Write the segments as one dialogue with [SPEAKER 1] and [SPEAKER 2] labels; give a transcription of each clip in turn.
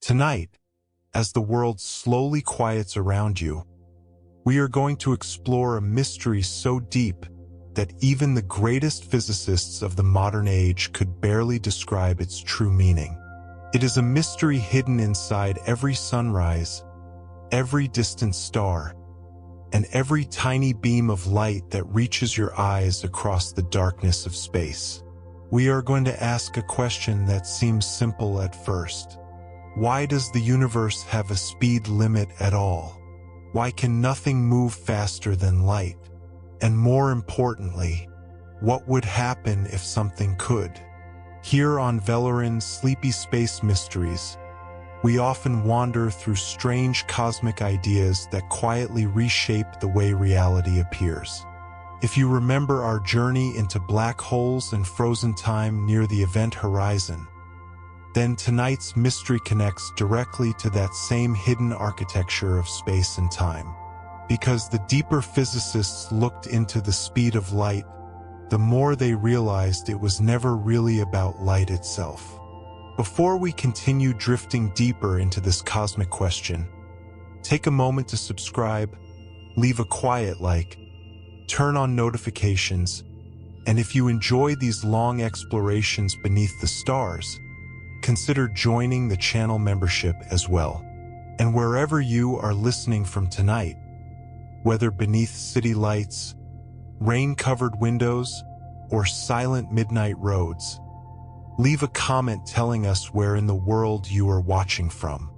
[SPEAKER 1] Tonight, as the world slowly quiets around you, we are going to explore a mystery so deep that even the greatest physicists of the modern age could barely describe its true meaning. It is a mystery hidden inside every sunrise, every distant star, and every tiny beam of light that reaches your eyes across the darkness of space. We are going to ask a question that seems simple at first. Why does the universe have a speed limit at all? Why can nothing move faster than light? And more importantly, what would happen if something could? Here on Velarin's Sleepy Space Mysteries, we often wander through strange cosmic ideas that quietly reshape the way reality appears. If you remember our journey into black holes and frozen time near the event horizon, then tonight's mystery connects directly to that same hidden architecture of space and time. Because the deeper physicists looked into the speed of light, the more they realized it was never really about light itself. Before we continue drifting deeper into this cosmic question, take a moment to subscribe, leave a quiet like, turn on notifications, and if you enjoy these long explorations beneath the stars, consider joining the channel membership as well. And wherever you are listening from tonight, whether beneath city lights, rain-covered windows, or silent midnight roads, leave a comment telling us where in the world you are watching from.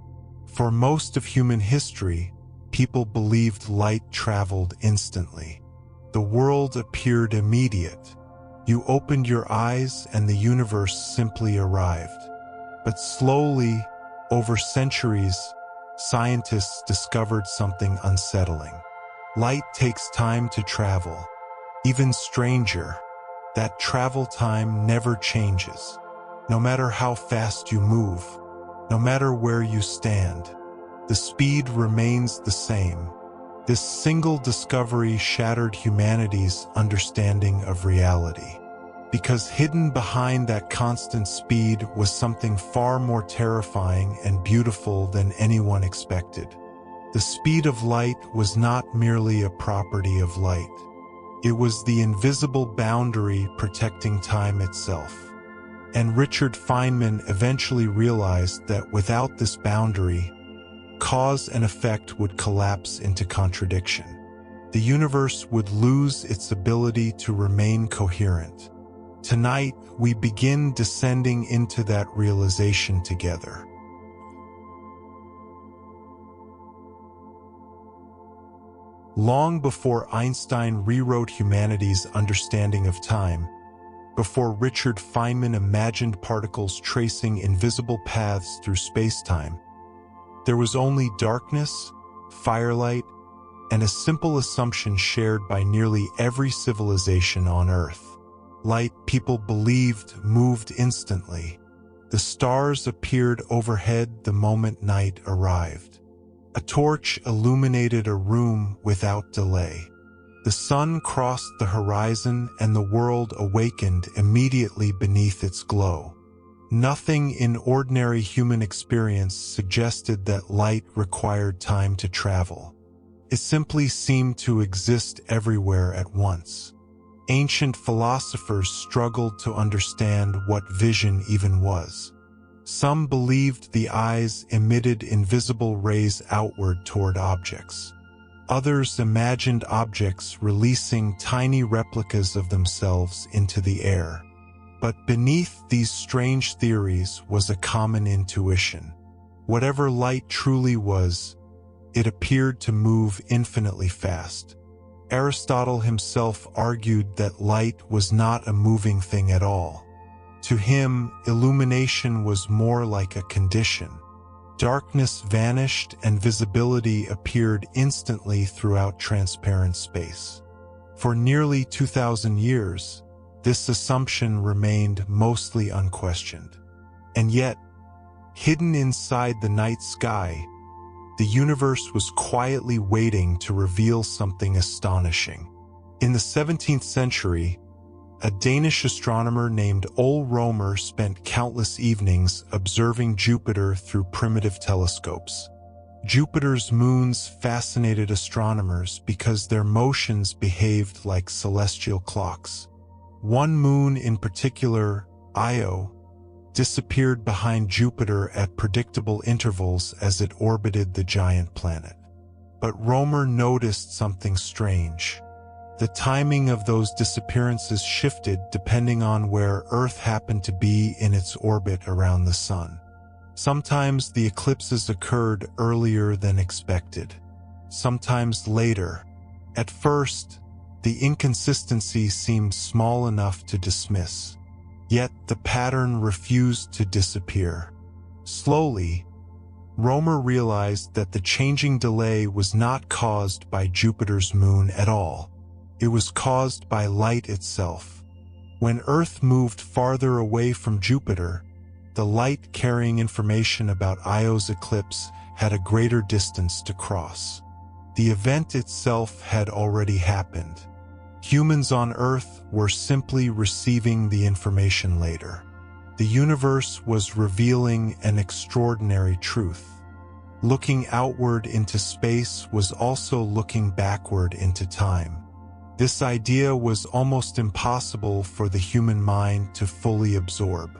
[SPEAKER 1] For most of human history, people believed light traveled instantly. The world appeared immediate. You opened your eyes and the universe simply arrived. But slowly, over centuries, scientists discovered something unsettling. Light takes time to travel. Even stranger, that travel time never changes. No matter how fast you move, no matter where you stand, the speed remains the same. This single discovery shattered humanity's understanding of reality. Because hidden behind that constant speed was something far more terrifying and beautiful than anyone expected. The speed of light was not merely a property of light. It was the invisible boundary protecting time itself. And Richard Feynman eventually realized that without this boundary, cause and effect would collapse into contradiction. The universe would lose its ability to remain coherent. Tonight, we begin descending into that realization together. Long before Einstein rewrote humanity's understanding of time, before Richard Feynman imagined particles tracing invisible paths through space-time, there was only darkness, firelight, and a simple assumption shared by nearly every civilization on Earth. Light, people believed, moved instantly. The stars appeared overhead the moment night arrived. A torch illuminated a room without delay. The sun crossed the horizon and the world awakened immediately beneath its glow. Nothing in ordinary human experience suggested that light required time to travel. It simply seemed to exist everywhere at once. Ancient philosophers struggled to understand what vision even was. Some believed the eyes emitted invisible rays outward toward objects. Others imagined objects releasing tiny replicas of themselves into the air. But beneath these strange theories was a common intuition. Whatever light truly was, it appeared to move infinitely fast. Aristotle himself argued that light was not a moving thing at all. To him, illumination was more like a condition. Darkness vanished and visibility appeared instantly throughout transparent space. For nearly 2,000 years, this assumption remained mostly unquestioned. And yet, hidden inside the night sky, the universe was quietly waiting to reveal something astonishing. In the 17th century, A Danish astronomer named Ole Romer spent countless evenings observing Jupiter through primitive telescopes. Jupiter's moons fascinated astronomers because their motions behaved like celestial clocks. One moon in particular, Io, disappeared behind Jupiter at predictable intervals as it orbited the giant planet. But Romer noticed something strange. The timing of those disappearances shifted depending on where Earth happened to be in its orbit around the Sun. Sometimes the eclipses occurred earlier than expected, sometimes later. At first, the inconsistency seemed small enough to dismiss. Yet the pattern refused to disappear. Slowly, Romer realized that the changing delay was not caused by Jupiter's moon at all. It was caused by light itself. When Earth moved farther away from Jupiter, the light carrying information about Io's eclipse had a greater distance to cross. The event itself had already happened. Humans on Earth were simply receiving the information later. The universe was revealing an extraordinary truth. Looking outward into space was also looking backward into time. This idea was almost impossible for the human mind to fully absorb.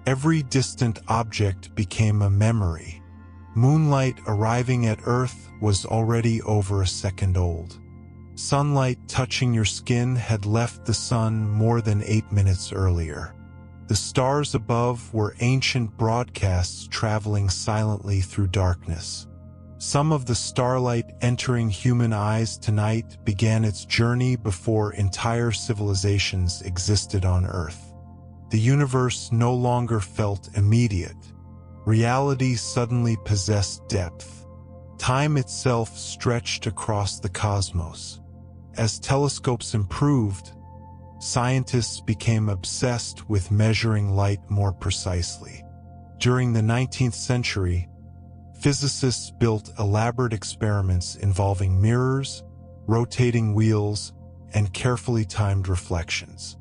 [SPEAKER 1] Every distant object became a memory. Moonlight arriving at Earth was already over a second old. Sunlight touching your skin had left the sun more than 8 minutes earlier. The stars above were ancient broadcasts traveling silently through darkness. Some of the starlight entering human eyes tonight began its journey before entire civilizations existed on Earth. The universe no longer felt immediate. Reality suddenly possessed depth. Time itself stretched across the cosmos. As telescopes improved, scientists became obsessed with measuring light more precisely. During the 19th century, physicists built elaborate experiments involving mirrors, rotating wheels, and carefully timed reflections.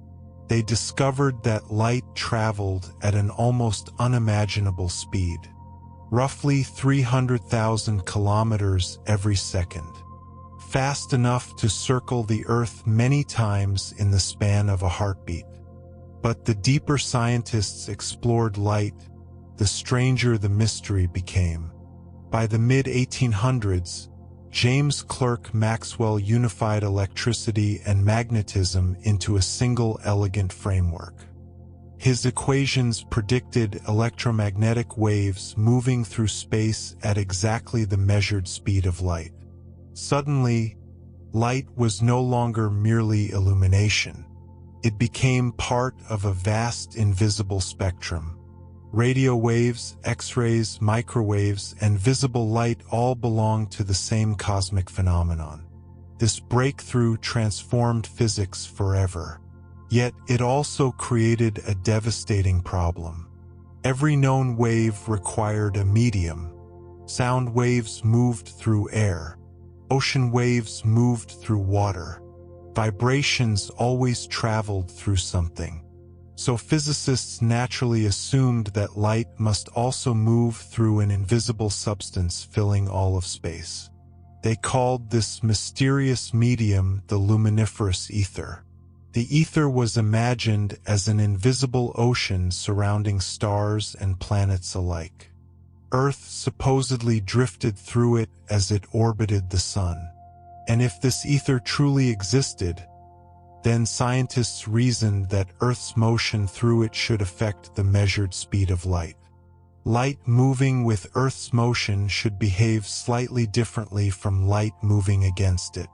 [SPEAKER 1] They discovered that light traveled at an almost unimaginable speed, roughly 300,000 kilometers every second, fast enough to circle the Earth many times in the span of a heartbeat. But the deeper scientists explored light, the stranger the mystery became. By the mid-1800s, James Clerk Maxwell unified electricity and magnetism into a single elegant framework. His equations predicted electromagnetic waves moving through space at exactly the measured speed of light. Suddenly, light was no longer merely illumination. It became part of a vast invisible spectrum. Radio waves, X-rays, microwaves, and visible light all belong to the same cosmic phenomenon. This breakthrough transformed physics forever. Yet it also created a devastating problem. Every known wave required a medium. Sound waves moved through air. Ocean waves moved through water. Vibrations always traveled through something. So physicists naturally assumed that light must also move through an invisible substance filling all of space. They called this mysterious medium the luminiferous ether. The ether was imagined as an invisible ocean surrounding stars and planets alike. Earth supposedly drifted through it as it orbited the sun. And if this ether truly existed, then scientists reasoned that Earth's motion through it should affect the measured speed of light. Light moving with Earth's motion should behave slightly differently from light moving against it.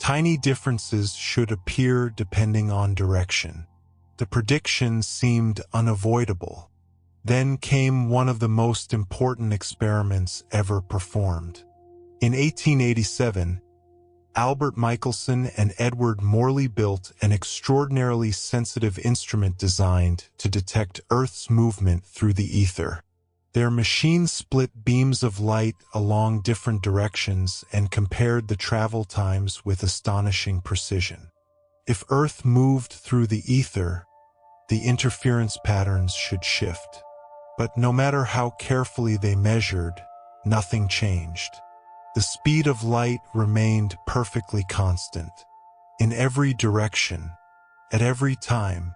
[SPEAKER 1] Tiny differences should appear depending on direction. The prediction seemed unavoidable. Then came one of the most important experiments ever performed. In 1887, Albert Michelson and Edward Morley built an extraordinarily sensitive instrument designed to detect Earth's movement through the ether. Their machine split beams of light along different directions and compared the travel times with astonishing precision. If Earth moved through the ether, the interference patterns should shift. But no matter how carefully they measured, nothing changed. The speed of light remained perfectly constant. In every direction, at every time,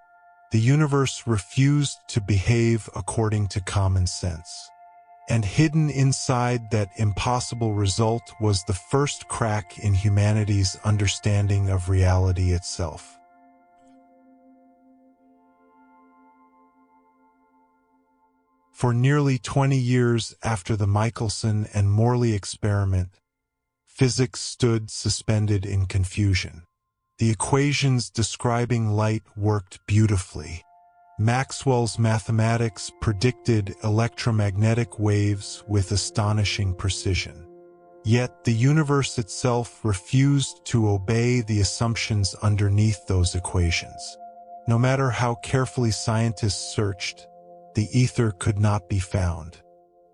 [SPEAKER 1] the universe refused to behave according to common sense. And hidden inside that impossible result was the first crack in humanity's understanding of reality itself. For nearly 20 years after the Michelson and Morley experiment, physics stood suspended in confusion. The equations describing light worked beautifully. Maxwell's mathematics predicted electromagnetic waves with astonishing precision. Yet the universe itself refused to obey the assumptions underneath those equations. No matter how carefully scientists searched, the ether could not be found.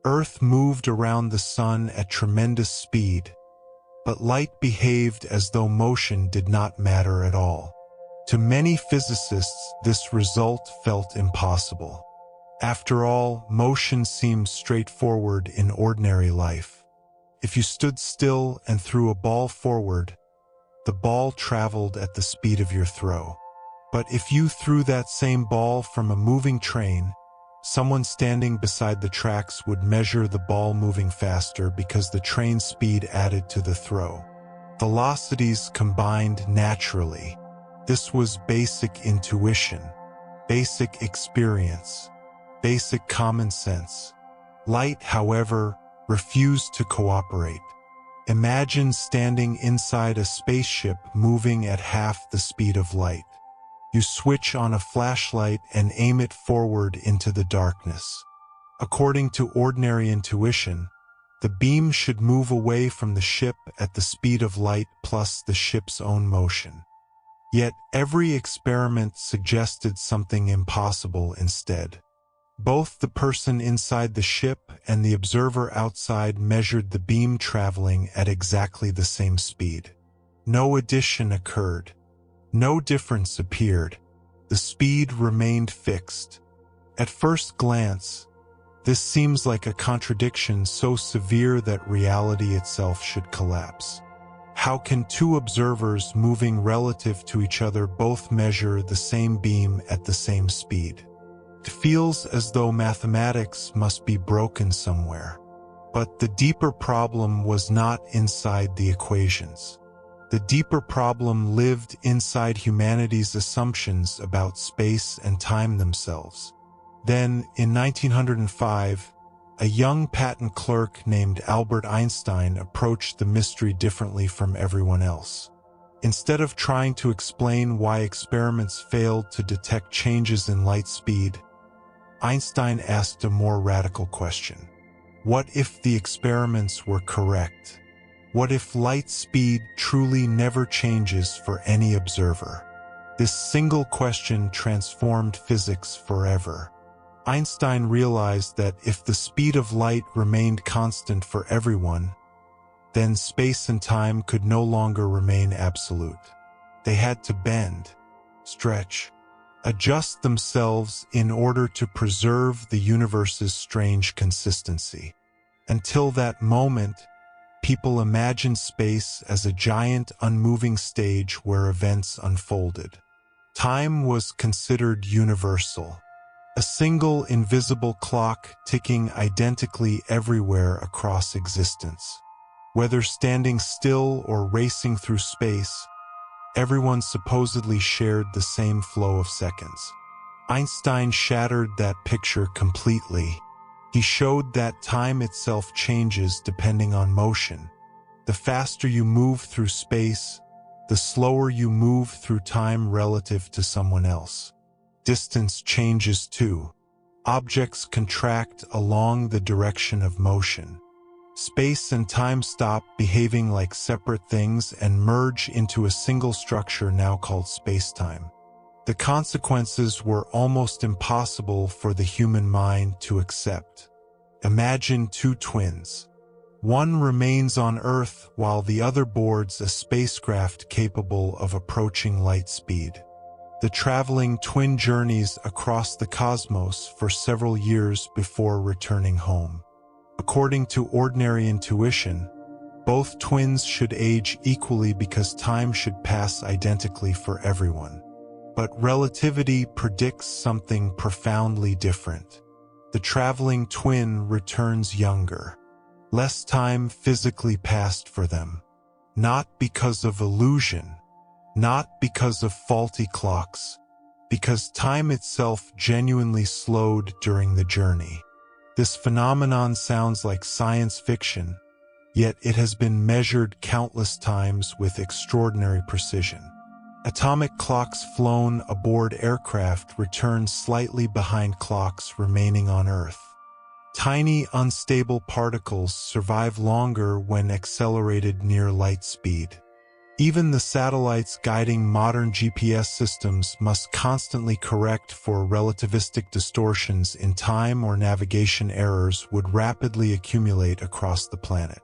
[SPEAKER 1] Earth moved around the sun at tremendous speed, but light behaved as though motion did not matter at all. To many physicists, this result felt impossible. After all, motion seemed straightforward in ordinary life. If you stood still and threw a ball forward, the ball traveled at the speed of your throw. But if you threw that same ball from a moving train, someone standing beside the tracks would measure the ball moving faster because the train's speed added to the throw. Velocities combined naturally. This was basic intuition, basic experience, basic common sense. Light, however, refused to cooperate. Imagine standing inside a spaceship moving at half the speed of light. You switch on a flashlight and aim it forward into the darkness. According to ordinary intuition, the beam should move away from the ship at the speed of light plus the ship's own motion. Yet every experiment suggested something impossible instead. Both the person inside the ship and the observer outside measured the beam traveling at exactly the same speed. No addition occurred. No difference appeared. The speed remained fixed. At first glance, this seems like a contradiction so severe that reality itself should collapse. How can two observers moving relative to each other both measure the same beam at the same speed? It feels as though mathematics must be broken somewhere. But the deeper problem was not inside the equations. The deeper problem lived inside humanity's assumptions about space and time themselves. Then, in 1905, a young patent clerk named Albert Einstein approached the mystery differently from everyone else. Instead of trying to explain why experiments failed to detect changes in light speed, Einstein asked a more radical question. What if the experiments were correct? What if light speed truly never changes for any observer? This single question transformed physics forever. Einstein realized that if the speed of light remained constant for everyone, then space and time could no longer remain absolute. They had to bend, stretch, adjust themselves in order to preserve the universe's strange consistency. Until that moment, people imagined space as a giant, unmoving stage where events unfolded. Time was considered universal, a single invisible clock ticking identically everywhere across existence. Whether standing still or racing through space, everyone supposedly shared the same flow of seconds. Einstein shattered that picture completely. He showed that time itself changes depending on motion. The faster you move through space, the slower you move through time relative to someone else. Distance changes too. Objects contract along the direction of motion. Space and time stop behaving like separate things and merge into a single structure now called space-time. The consequences were almost impossible for the human mind to accept. Imagine two twins. One remains on Earth while the other boards a spacecraft capable of approaching light speed. The traveling twin journeys across the cosmos for several years before returning home. According to ordinary intuition, both twins should age equally because time should pass identically for everyone. But relativity predicts something profoundly different. The traveling twin returns younger. Less time physically passed for them. Not because of illusion, not because of faulty clocks, because time itself genuinely slowed during the journey. This phenomenon sounds like science fiction, yet it has been measured countless times with extraordinary precision. Atomic clocks flown aboard aircraft return slightly behind clocks remaining on Earth. Tiny, unstable particles survive longer when accelerated near light speed. Even the satellites guiding modern GPS systems must constantly correct for relativistic distortions in time, or navigation errors would rapidly accumulate across the planet.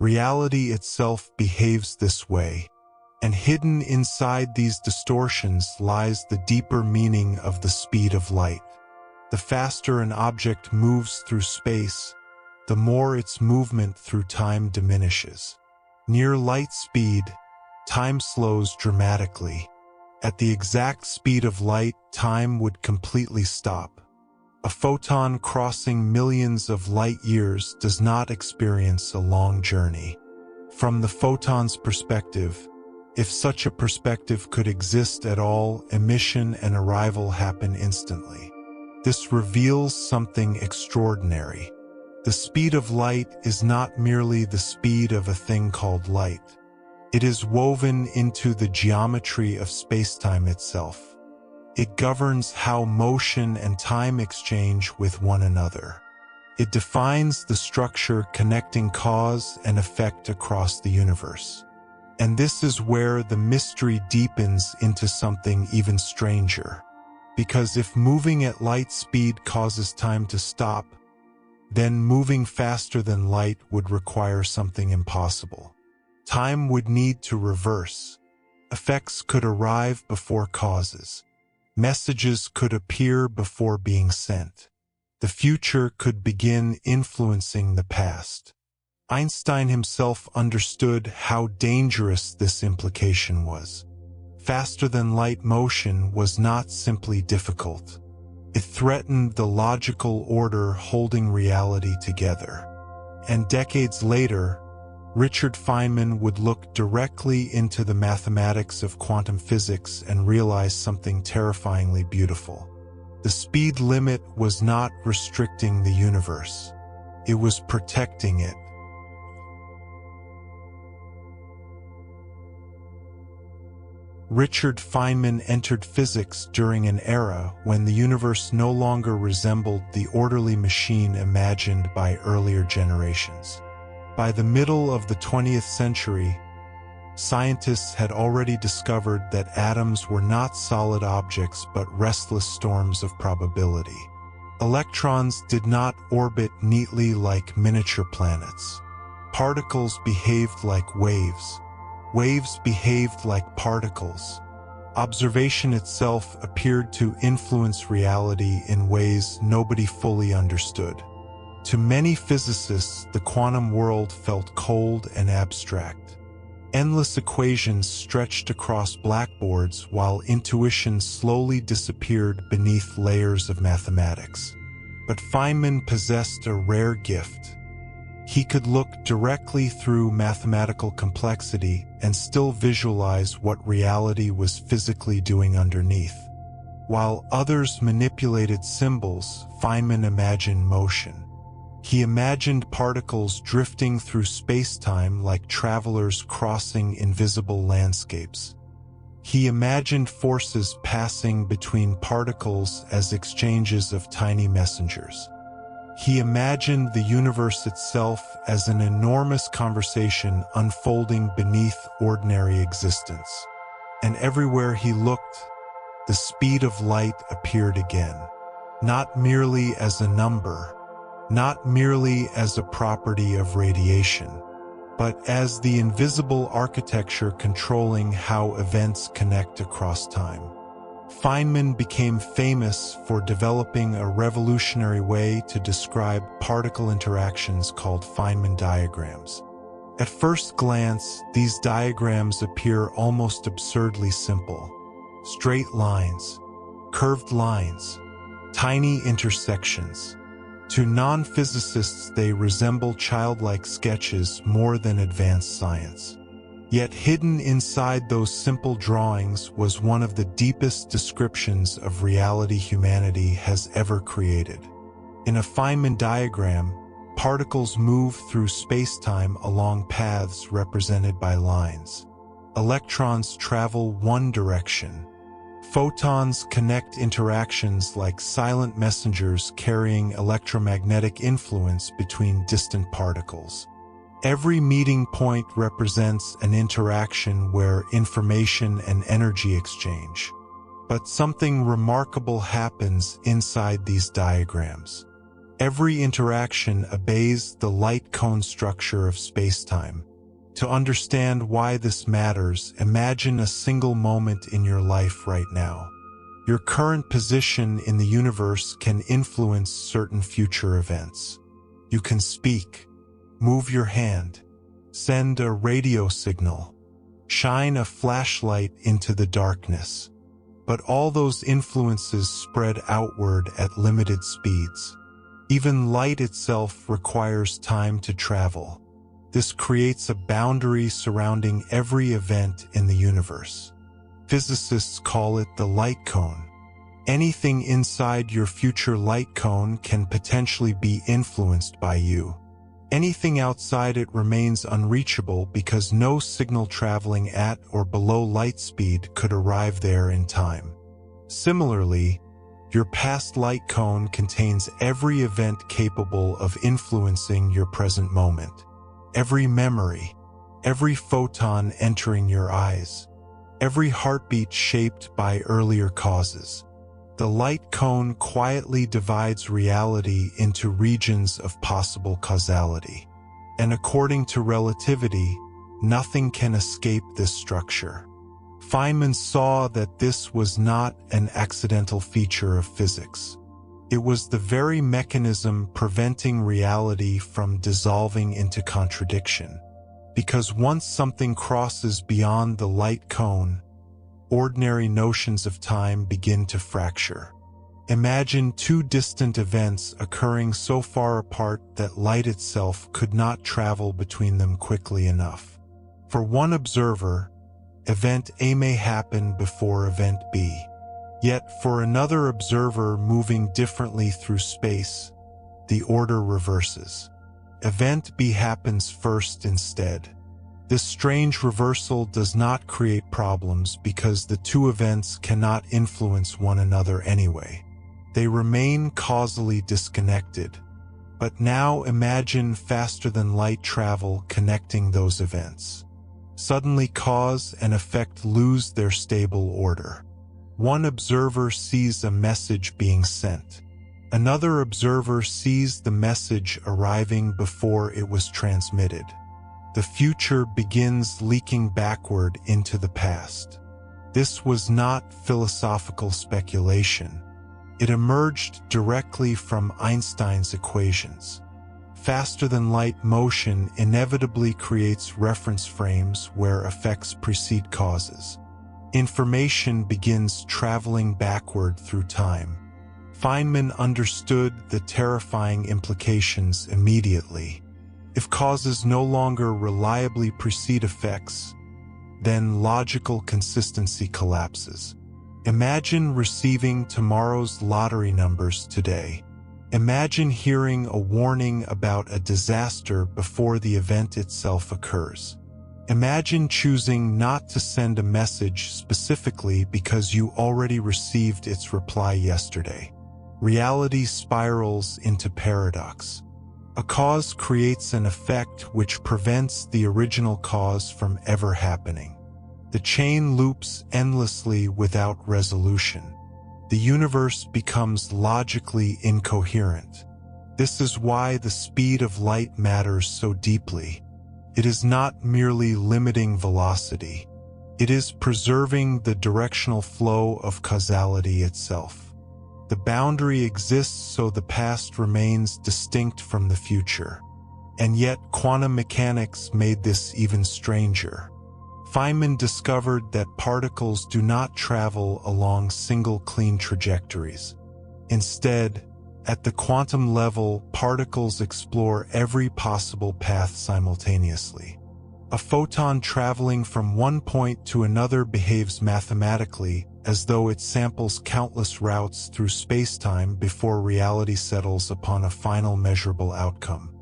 [SPEAKER 1] Reality itself behaves this way, and hidden inside these distortions lies the deeper meaning of the speed of light. The faster an object moves through space, the more its movement through time diminishes. Near light speed, time slows dramatically. At the exact speed of light, time would completely stop. A photon crossing millions of light years does not experience a long journey. From the photon's perspective, if such a perspective could exist at all, emission and arrival happen instantly. This reveals something extraordinary. The speed of light is not merely the speed of a thing called light. It is woven into the geometry of spacetime itself. It governs how motion and time exchange with one another. It defines the structure connecting cause and effect across the universe. And this is where the mystery deepens into something even stranger. Because if moving at light speed causes time to stop, then moving faster than light would require something impossible. Time would need to reverse. Effects could arrive before causes. Messages could appear before being sent. The future could begin influencing the past. Einstein himself understood how dangerous this implication was. Faster-than-light motion was not simply difficult. It threatened the logical order holding reality together. And decades later, Richard Feynman would look directly into the mathematics of quantum physics and realize something terrifyingly beautiful. The speed limit was not restricting the universe. It was protecting it. Richard Feynman entered physics during an era when the universe no longer resembled the orderly machine imagined by earlier generations. By the middle of the 20th century, scientists had already discovered that atoms were not solid objects but restless storms of probability. Electrons did not orbit neatly like miniature planets. Particles behaved like waves. Waves behaved like particles. Observation itself appeared to influence reality in ways nobody fully understood. To many physicists, the quantum world felt cold and abstract. Endless equations stretched across blackboards while intuition slowly disappeared beneath layers of mathematics. But Feynman possessed a rare gift. He could look directly through mathematical complexity and still visualize what reality was physically doing underneath. While others manipulated symbols, Feynman imagined motion. He imagined particles drifting through space-time like travelers crossing invisible landscapes. He imagined forces passing between particles as exchanges of tiny messengers. He imagined the universe itself as an enormous conversation unfolding beneath ordinary existence. And everywhere he looked, the speed of light appeared again, not merely as a number, not merely as a property of radiation, but as the invisible architecture controlling how events connect across time. Feynman became famous for developing a revolutionary way to describe particle interactions called Feynman diagrams. At first glance, these diagrams appear almost absurdly simple. Straight lines, curved lines, tiny intersections. To non-physicists, they resemble childlike sketches more than advanced science. Yet hidden inside those simple drawings was one of the deepest descriptions of reality humanity has ever created. In a Feynman diagram, particles move through space-time along paths represented by lines. Electrons travel one direction. Photons connect interactions like silent messengers carrying electromagnetic influence between distant particles. Every meeting point represents an interaction where information and energy exchange. But something remarkable happens inside these diagrams. Every interaction obeys the light cone structure of spacetime. To understand why this matters, imagine a single moment in your life right now. Your current position in the universe can influence certain future events. You can speak, move your hand, send a radio signal, shine a flashlight into the darkness. But all those influences spread outward at limited speeds. Even light itself requires time to travel. This creates a boundary surrounding every event in the universe. Physicists call it the light cone. Anything inside your future light cone can potentially be influenced by you. Anything outside it remains unreachable because no signal traveling at or below light speed could arrive there in time. Similarly, your past light cone contains every event capable of influencing your present moment. Every memory, every photon entering your eyes, every heartbeat shaped by earlier causes. The light cone quietly divides reality into regions of possible causality. And according to relativity, nothing can escape this structure. Feynman saw that this was not an accidental feature of physics. It was the very mechanism preventing reality from dissolving into contradiction. Because once something crosses beyond the light cone, ordinary notions of time begin to fracture. Imagine two distant events occurring so far apart that light itself could not travel between them quickly enough. For one observer, event A may happen before event B. Yet for another observer moving differently through space, the order reverses. Event B happens first instead. This strange reversal does not create problems because the two events cannot influence one another anyway. They remain causally disconnected. But now imagine faster-than-light travel connecting those events. Suddenly cause and effect lose their stable order. One observer sees a message being sent. Another observer sees the message arriving before it was transmitted. The future begins leaking backward into the past. This was not philosophical speculation. It emerged directly from Einstein's equations. Faster-than-light motion inevitably creates reference frames where effects precede causes. Information begins traveling backward through time. Feynman understood the terrifying implications immediately. If causes no longer reliably precede effects, then logical consistency collapses. Imagine receiving tomorrow's lottery numbers today. Imagine hearing a warning about a disaster before the event itself occurs. Imagine choosing not to send a message specifically because you already received its reply yesterday. Reality spirals into paradox. A cause creates an effect which prevents the original cause from ever happening. The chain loops endlessly without resolution. The universe becomes logically incoherent. This is why the speed of light matters so deeply. It is not merely limiting velocity. It is preserving the directional flow of causality itself. The boundary exists so the past remains distinct from the future. And yet quantum mechanics made this even stranger. Feynman discovered that particles do not travel along single clean trajectories. Instead, at the quantum level, particles explore every possible path simultaneously. A photon traveling from one point to another behaves mathematically as though it samples countless routes through space-time before reality settles upon a final measurable outcome.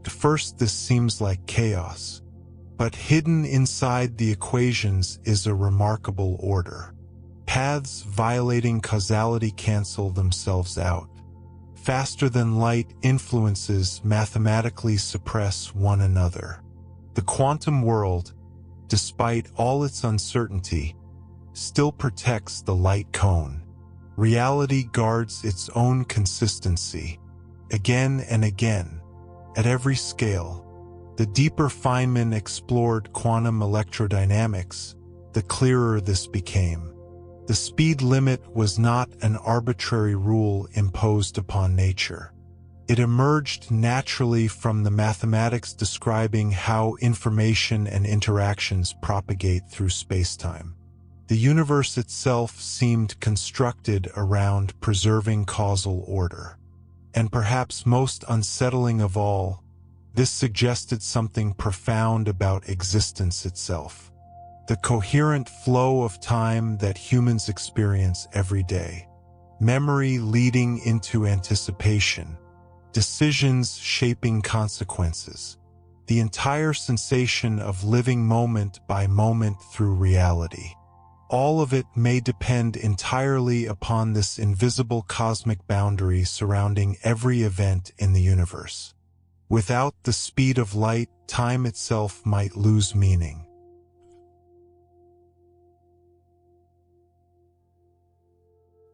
[SPEAKER 1] At first, this seems like chaos, but hidden inside the equations is a remarkable order. Paths violating causality cancel themselves out. Faster than light influences mathematically suppress one another. The quantum world, despite all its uncertainty, still protects the light cone. Reality guards its own consistency, again and again, at every scale. The deeper Feynman explored quantum electrodynamics, the clearer this became. The speed limit was not an arbitrary rule imposed upon nature. It emerged naturally from the mathematics describing how information and interactions propagate through spacetime. The universe itself seemed constructed around preserving causal order. And perhaps most unsettling of all, this suggested something profound about existence itself. The coherent flow of time that humans experience every day. Memory leading into anticipation. Decisions shaping consequences. The entire sensation of living moment by moment through reality. All of it may depend entirely upon this invisible cosmic boundary surrounding every event in the universe. Without the speed of light, time itself might lose meaning.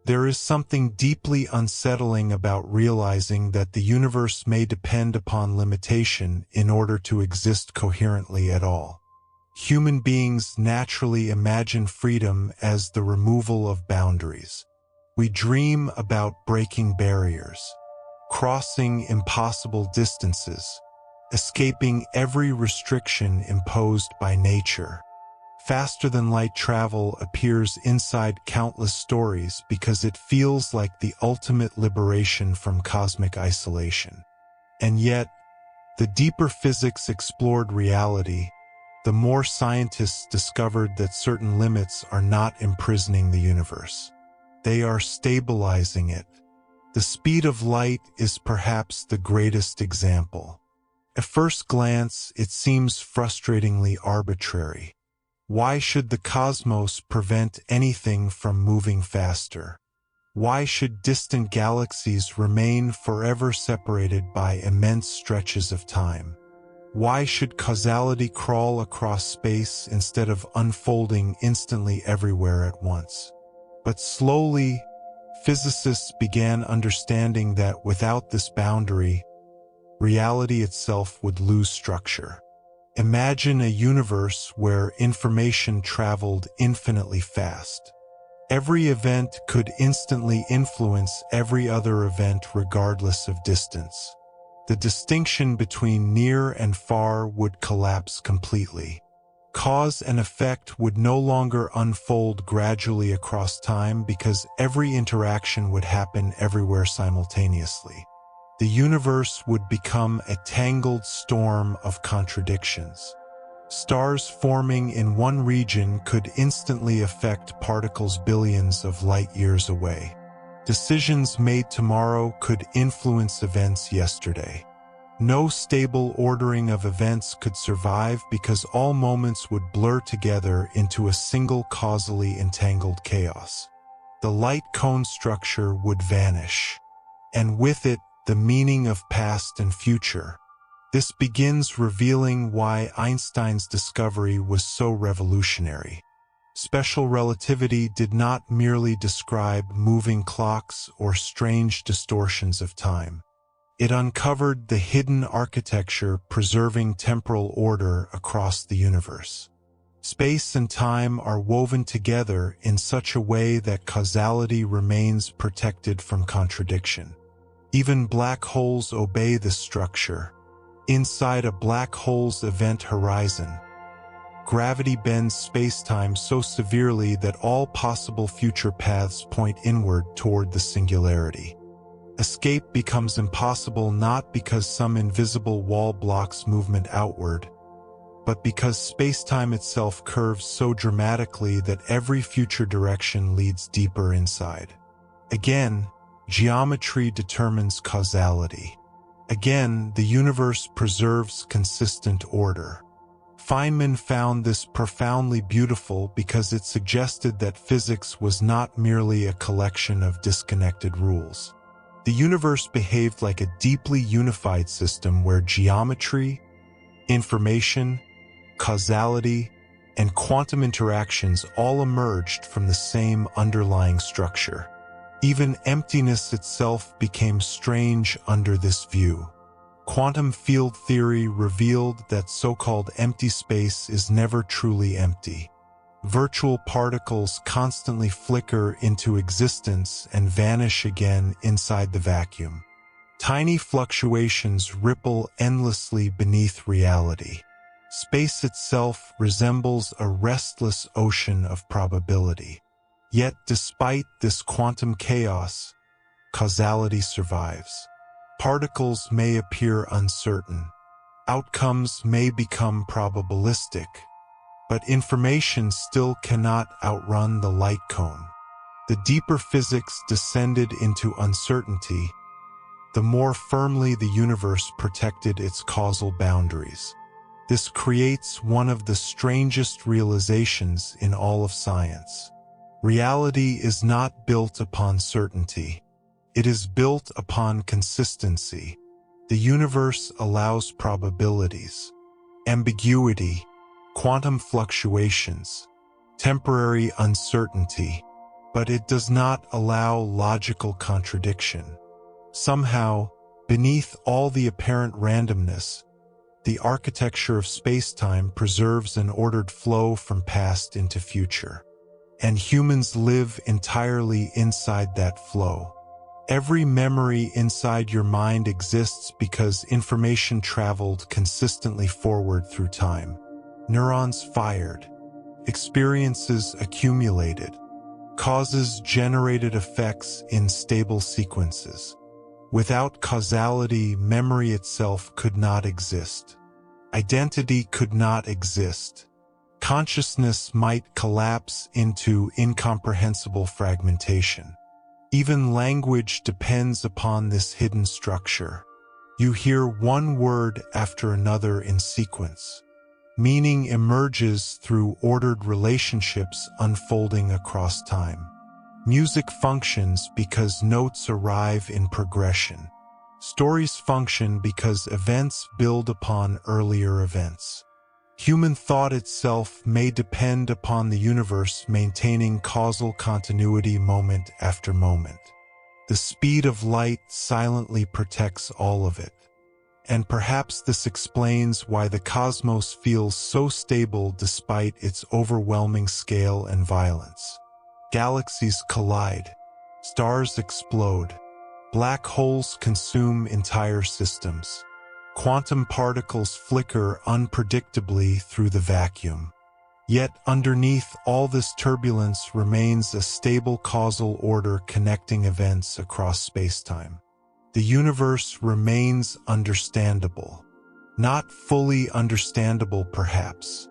[SPEAKER 1] There is something deeply unsettling about realizing that the universe may depend upon limitation in order to exist coherently at all. Human beings naturally imagine freedom as the removal of boundaries. We dream about breaking barriers, crossing impossible distances, escaping every restriction imposed by nature. Faster-than-light travel appears inside countless stories because it feels like the ultimate liberation from cosmic isolation. And yet, the deeper physics explored reality, the more scientists discovered that certain limits are not imprisoning the universe. They are stabilizing it. The speed of light is perhaps the greatest example. At first glance, it seems frustratingly arbitrary. Why should the cosmos prevent anything from moving faster? Why should distant galaxies remain forever separated by immense stretches of time? Why should causality crawl across space instead of unfolding instantly everywhere at once? But slowly, physicists began understanding that without this boundary, reality itself would lose structure. Imagine a universe where information traveled infinitely fast. Every event could instantly influence every other event regardless of distance. The distinction between near and far would collapse completely. Cause and effect would no longer unfold gradually across time because every interaction would happen everywhere simultaneously. The universe would become a tangled storm of contradictions. Stars forming in one region could instantly affect particles billions of light years away. Decisions made tomorrow could influence events yesterday. No stable ordering of events could survive because all moments would blur together into a single causally entangled chaos. The light cone structure would vanish, and with it, the meaning of past and future. This begins revealing why Einstein's discovery was so revolutionary. Special relativity did not merely describe moving clocks or strange distortions of time. It uncovered the hidden architecture preserving temporal order across the universe. Space and time are woven together in such a way that causality remains protected from contradiction. Even black holes obey this structure. Inside a black hole's event horizon, gravity bends space-time so severely that all possible future paths point inward toward the singularity. Escape becomes impossible not because some invisible wall blocks movement outward, but because space-time itself curves so dramatically that every future direction leads deeper inside. Again, geometry determines causality. Again, the universe preserves consistent order. Feynman found this profoundly beautiful because it suggested that physics was not merely a collection of disconnected rules. The universe behaved like a deeply unified system where geometry, information, causality, and quantum interactions all emerged from the same underlying structure. Even emptiness itself became strange under this view. Quantum field theory revealed that so-called empty space is never truly empty. Virtual particles constantly flicker into existence and vanish again inside the vacuum. Tiny fluctuations ripple endlessly beneath reality. Space itself resembles a restless ocean of probability. Yet, despite this quantum chaos, causality survives. Particles may appear uncertain. Outcomes may become probabilistic. But information still cannot outrun the light cone. The deeper physics descended into uncertainty, the more firmly the universe protected its causal boundaries. This creates one of the strangest realizations in all of science. Reality is not built upon certainty. It is built upon consistency. The universe allows probabilities, ambiguity, quantum fluctuations, temporary uncertainty, but it does not allow logical contradiction. Somehow, beneath all the apparent randomness, the architecture of space-time preserves an ordered flow from past into future. And humans live entirely inside that flow. Every memory inside your mind exists because information traveled consistently forward through time. Neurons fired, experiences accumulated, causes generated effects in stable sequences. Without causality, memory itself could not exist. Identity could not exist. Consciousness might collapse into incomprehensible fragmentation. Even language depends upon this hidden structure. You hear one word after another in sequence. Meaning emerges through ordered relationships unfolding across time. Music functions because notes arrive in progression. Stories function because events build upon earlier events. Human thought itself may depend upon the universe maintaining causal continuity moment after moment. The speed of light silently protects all of it. And perhaps this explains why the cosmos feels so stable despite its overwhelming scale and violence. Galaxies collide, stars explode, black holes consume entire systems. Quantum particles flicker unpredictably through the vacuum. Yet underneath all this turbulence remains a stable causal order connecting events across spacetime. The universe remains understandable. Not fully understandable perhaps,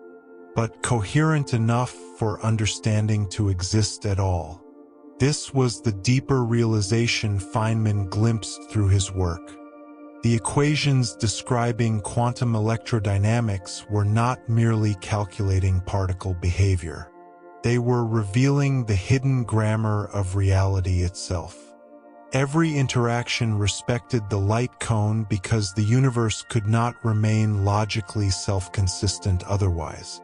[SPEAKER 1] but coherent enough for understanding to exist at all. This was the deeper realization Feynman glimpsed through his work. The equations describing quantum electrodynamics were not merely calculating particle behavior. They were revealing the hidden grammar of reality itself. Every interaction respected the light cone because the universe could not remain logically self-consistent otherwise.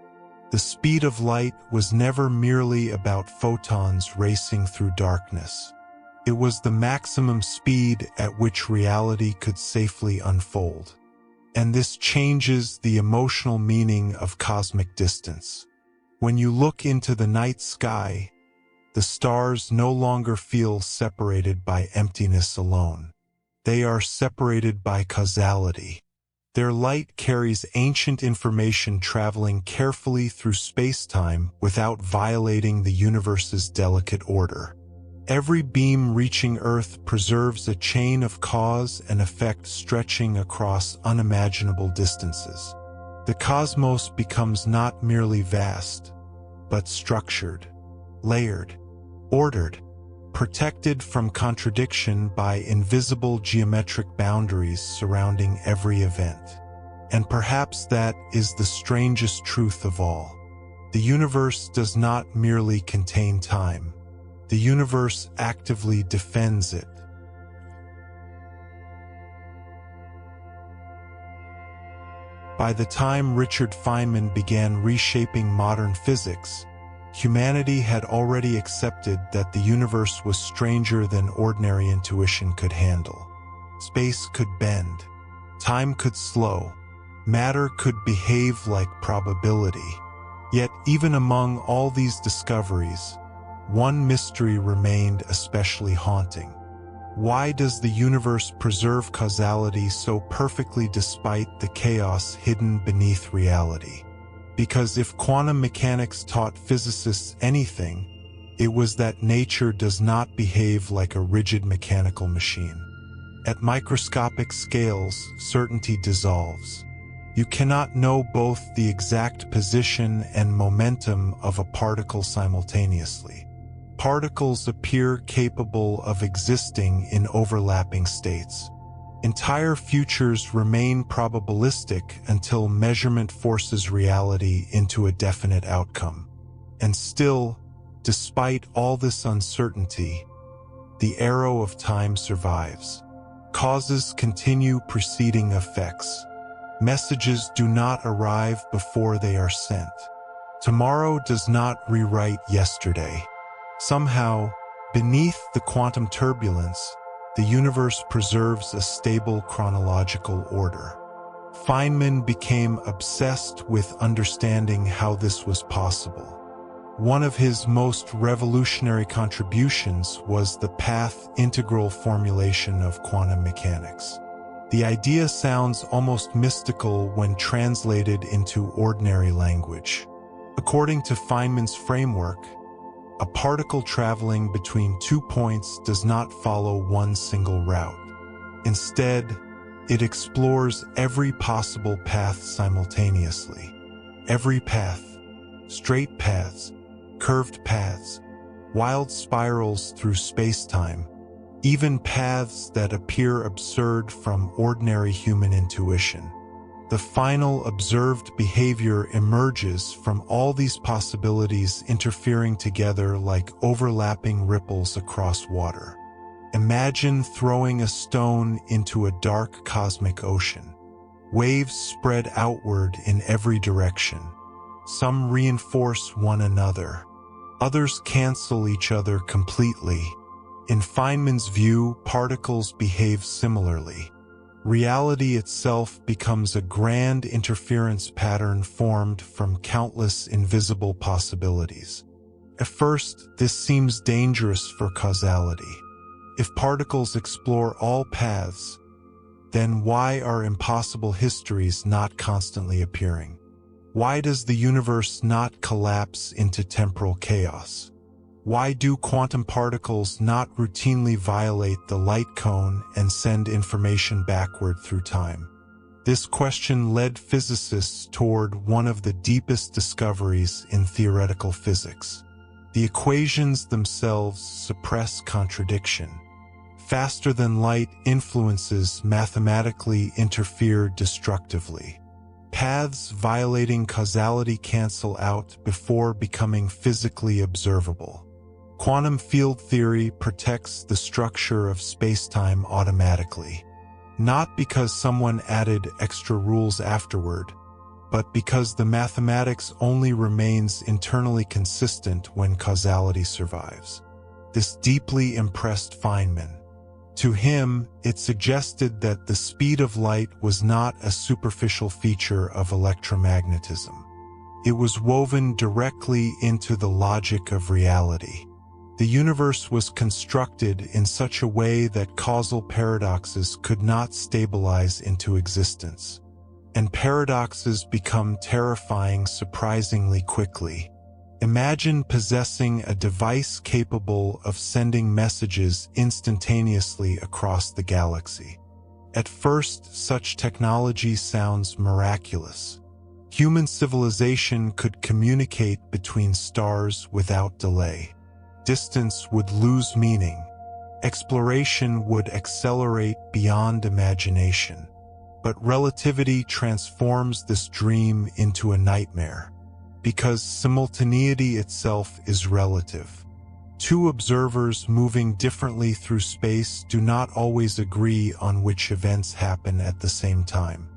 [SPEAKER 1] The speed of light was never merely about photons racing through darkness. It was the maximum speed at which reality could safely unfold. And this changes the emotional meaning of cosmic distance. When you look into the night sky, the stars no longer feel separated by emptiness alone. They are separated by causality. Their light carries ancient information traveling carefully through space-time without violating the universe's delicate order. Every beam reaching Earth preserves a chain of cause and effect stretching across unimaginable distances. The cosmos becomes not merely vast, but structured, layered, ordered, protected from contradiction by invisible geometric boundaries surrounding every event. And perhaps that is the strangest truth of all. The universe does not merely contain time. The universe actively defends it. By the time Richard Feynman began reshaping modern physics, humanity had already accepted that the universe was stranger than ordinary intuition could handle. Space could bend, time could slow, matter could behave like probability. Yet even among all these discoveries, one mystery remained especially haunting. Why does the universe preserve causality so perfectly despite the chaos hidden beneath reality? Because if quantum mechanics taught physicists anything, it was that nature does not behave like a rigid mechanical machine. At microscopic scales, certainty dissolves. You cannot know both the exact position and momentum of a particle simultaneously. Particles appear capable of existing in overlapping states. Entire futures remain probabilistic until measurement forces reality into a definite outcome. And still, despite all this uncertainty, the arrow of time survives. Causes continue preceding effects. Messages do not arrive before they are sent. Tomorrow does not rewrite yesterday. Somehow, beneath the quantum turbulence, the universe preserves a stable chronological order. Feynman became obsessed with understanding how this was possible. One of his most revolutionary contributions was the path integral formulation of quantum mechanics. The idea sounds almost mystical when translated into ordinary language. According to Feynman's framework, a particle traveling between 2 points does not follow one single route. Instead, it explores every possible path simultaneously. Every path, straight paths, curved paths, wild spirals through space-time, even paths that appear absurd from ordinary human intuition. The final observed behavior emerges from all these possibilities interfering together like overlapping ripples across water. Imagine throwing a stone into a dark cosmic ocean. Waves spread outward in every direction. Some reinforce one another. Others cancel each other completely. In Feynman's view, particles behave similarly. Reality itself becomes a grand interference pattern formed from countless invisible possibilities. At first, this seems dangerous for causality. If particles explore all paths, then why are impossible histories not constantly appearing? Why does the universe not collapse into temporal chaos? Why do quantum particles not routinely violate the light cone and send information backward through time? This question led physicists toward one of the deepest discoveries in theoretical physics. The equations themselves suppress contradiction. Faster than light influences mathematically interfere destructively. Paths violating causality cancel out before becoming physically observable. Quantum field theory protects the structure of spacetime automatically, not because someone added extra rules afterward, but because the mathematics only remains internally consistent when causality survives. This deeply impressed Feynman. To him, it suggested that the speed of light was not a superficial feature of electromagnetism. It was woven directly into the logic of reality. The universe was constructed in such a way that causal paradoxes could not stabilize into existence. And paradoxes become terrifying surprisingly quickly. Imagine possessing a device capable of sending messages instantaneously across the galaxy. At first, such technology sounds miraculous. Human civilization could communicate between stars without delay. Distance would lose meaning. Exploration would accelerate beyond imagination. But relativity transforms this dream into a nightmare, because simultaneity itself is relative. Two observers moving differently through space do not always agree on which events happen at the same time.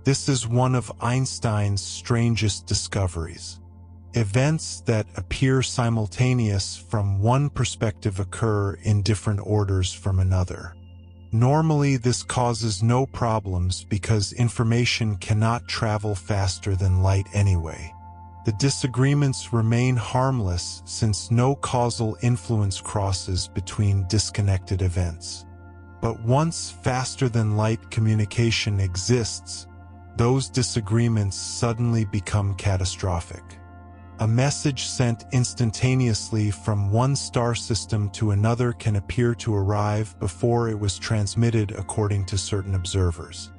[SPEAKER 1] This is one of Einstein's strangest discoveries. Events that appear simultaneous from one perspective occur in different orders from another. Normally, this causes no problems because information cannot travel faster than light anyway. The disagreements remain harmless since no causal influence crosses between disconnected events. But once faster-than-light communication exists, those disagreements suddenly become catastrophic. A message sent instantaneously from one star system to another can appear to arrive before it was transmitted according to certain observers.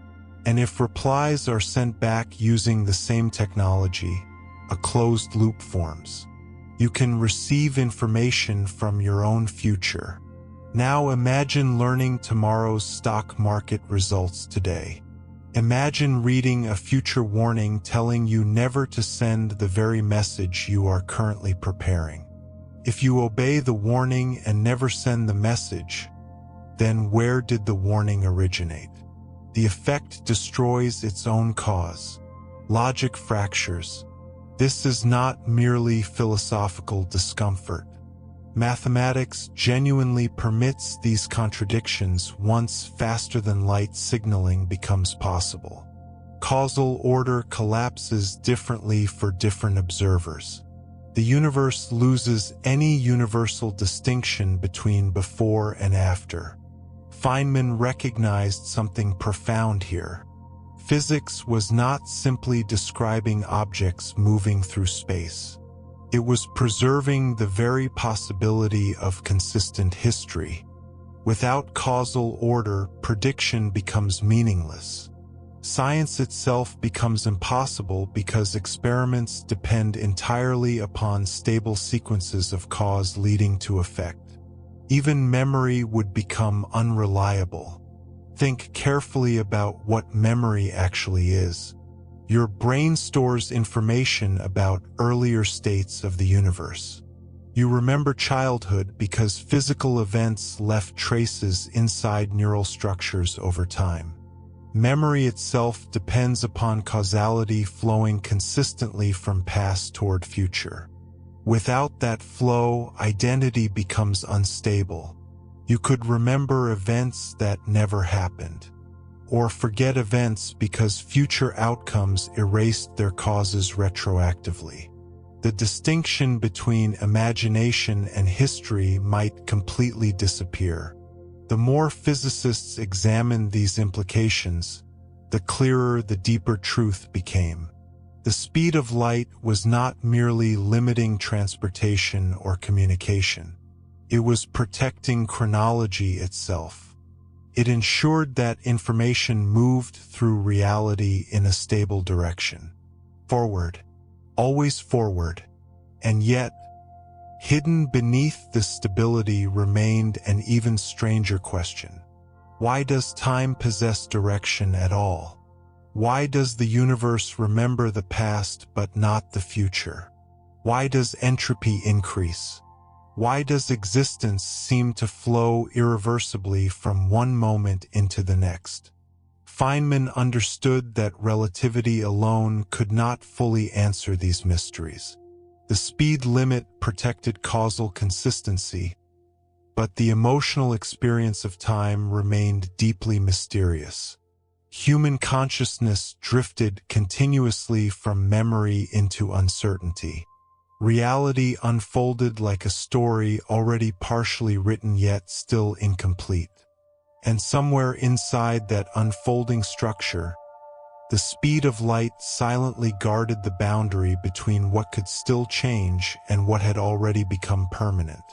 [SPEAKER 1] And if replies are sent back using the same technology, a closed loop forms. You can receive information from your own future. Now imagine learning tomorrow's stock market results today. Imagine reading a future warning telling you never to send the very message you are currently preparing. If you obey the warning and never send the message, then where did the warning originate? The effect destroys its own cause. Logic fractures. This is not merely philosophical discomfort. Mathematics genuinely permits these contradictions once faster-than-light signaling becomes possible. Causal order collapses differently for different observers. The universe loses any universal distinction between before and after. Feynman recognized something profound here. Physics was not simply describing objects moving through space. It was preserving the very possibility of consistent history. Without causal order, prediction becomes meaningless. Science itself becomes impossible because experiments depend entirely upon stable sequences of cause leading to effect. Even memory would become unreliable. Think carefully about what memory actually is. Your brain stores information about earlier states of the universe. You remember childhood because physical events left traces inside neural structures over time. Memory itself depends upon causality flowing consistently from past toward future. Without that flow, identity becomes unstable. You could remember events that never happened, or forget events because future outcomes erased their causes retroactively. The distinction between imagination and history might completely disappear. The more physicists examined these implications, the clearer the deeper truth became. The speed of light was not merely limiting transportation or communication. It was protecting chronology itself. It ensured that information moved through reality in a stable direction. Forward, always forward. And yet, hidden beneath this stability remained an even stranger question. Why does time possess direction at all? Why does the universe remember the past but not the future? Why does entropy increase? Why does existence seem to flow irreversibly from one moment into the next? Feynman understood that relativity alone could not fully answer these mysteries. The speed limit protected causal consistency, but the emotional experience of time remained deeply mysterious. Human consciousness drifted continuously from memory into uncertainty. Reality unfolded like a story already partially written yet still incomplete. And somewhere inside that unfolding structure, the speed of light silently guarded the boundary between what could still change and what had already become permanent.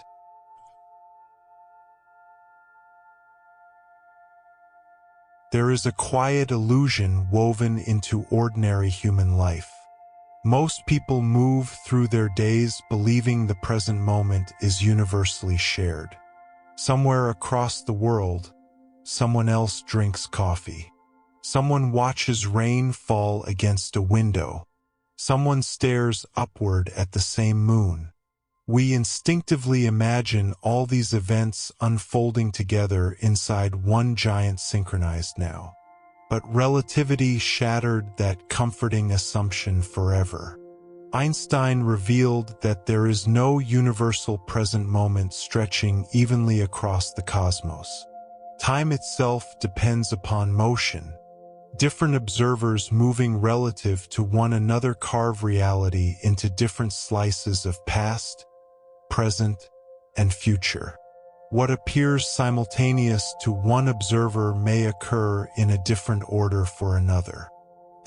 [SPEAKER 1] There is a quiet illusion woven into ordinary human life. Most people move through their days believing the present moment is universally shared. Somewhere across the world, someone else drinks coffee. Someone watches rain fall against a window. Someone stares upward at the same moon. We instinctively imagine all these events unfolding together inside one giant synchronized now. But relativity shattered that comforting assumption forever. Einstein revealed that there is no universal present moment stretching evenly across the cosmos. Time itself depends upon motion. Different observers moving relative to one another carve reality into different slices of past, present, and future. What appears simultaneous to one observer may occur in a different order for another.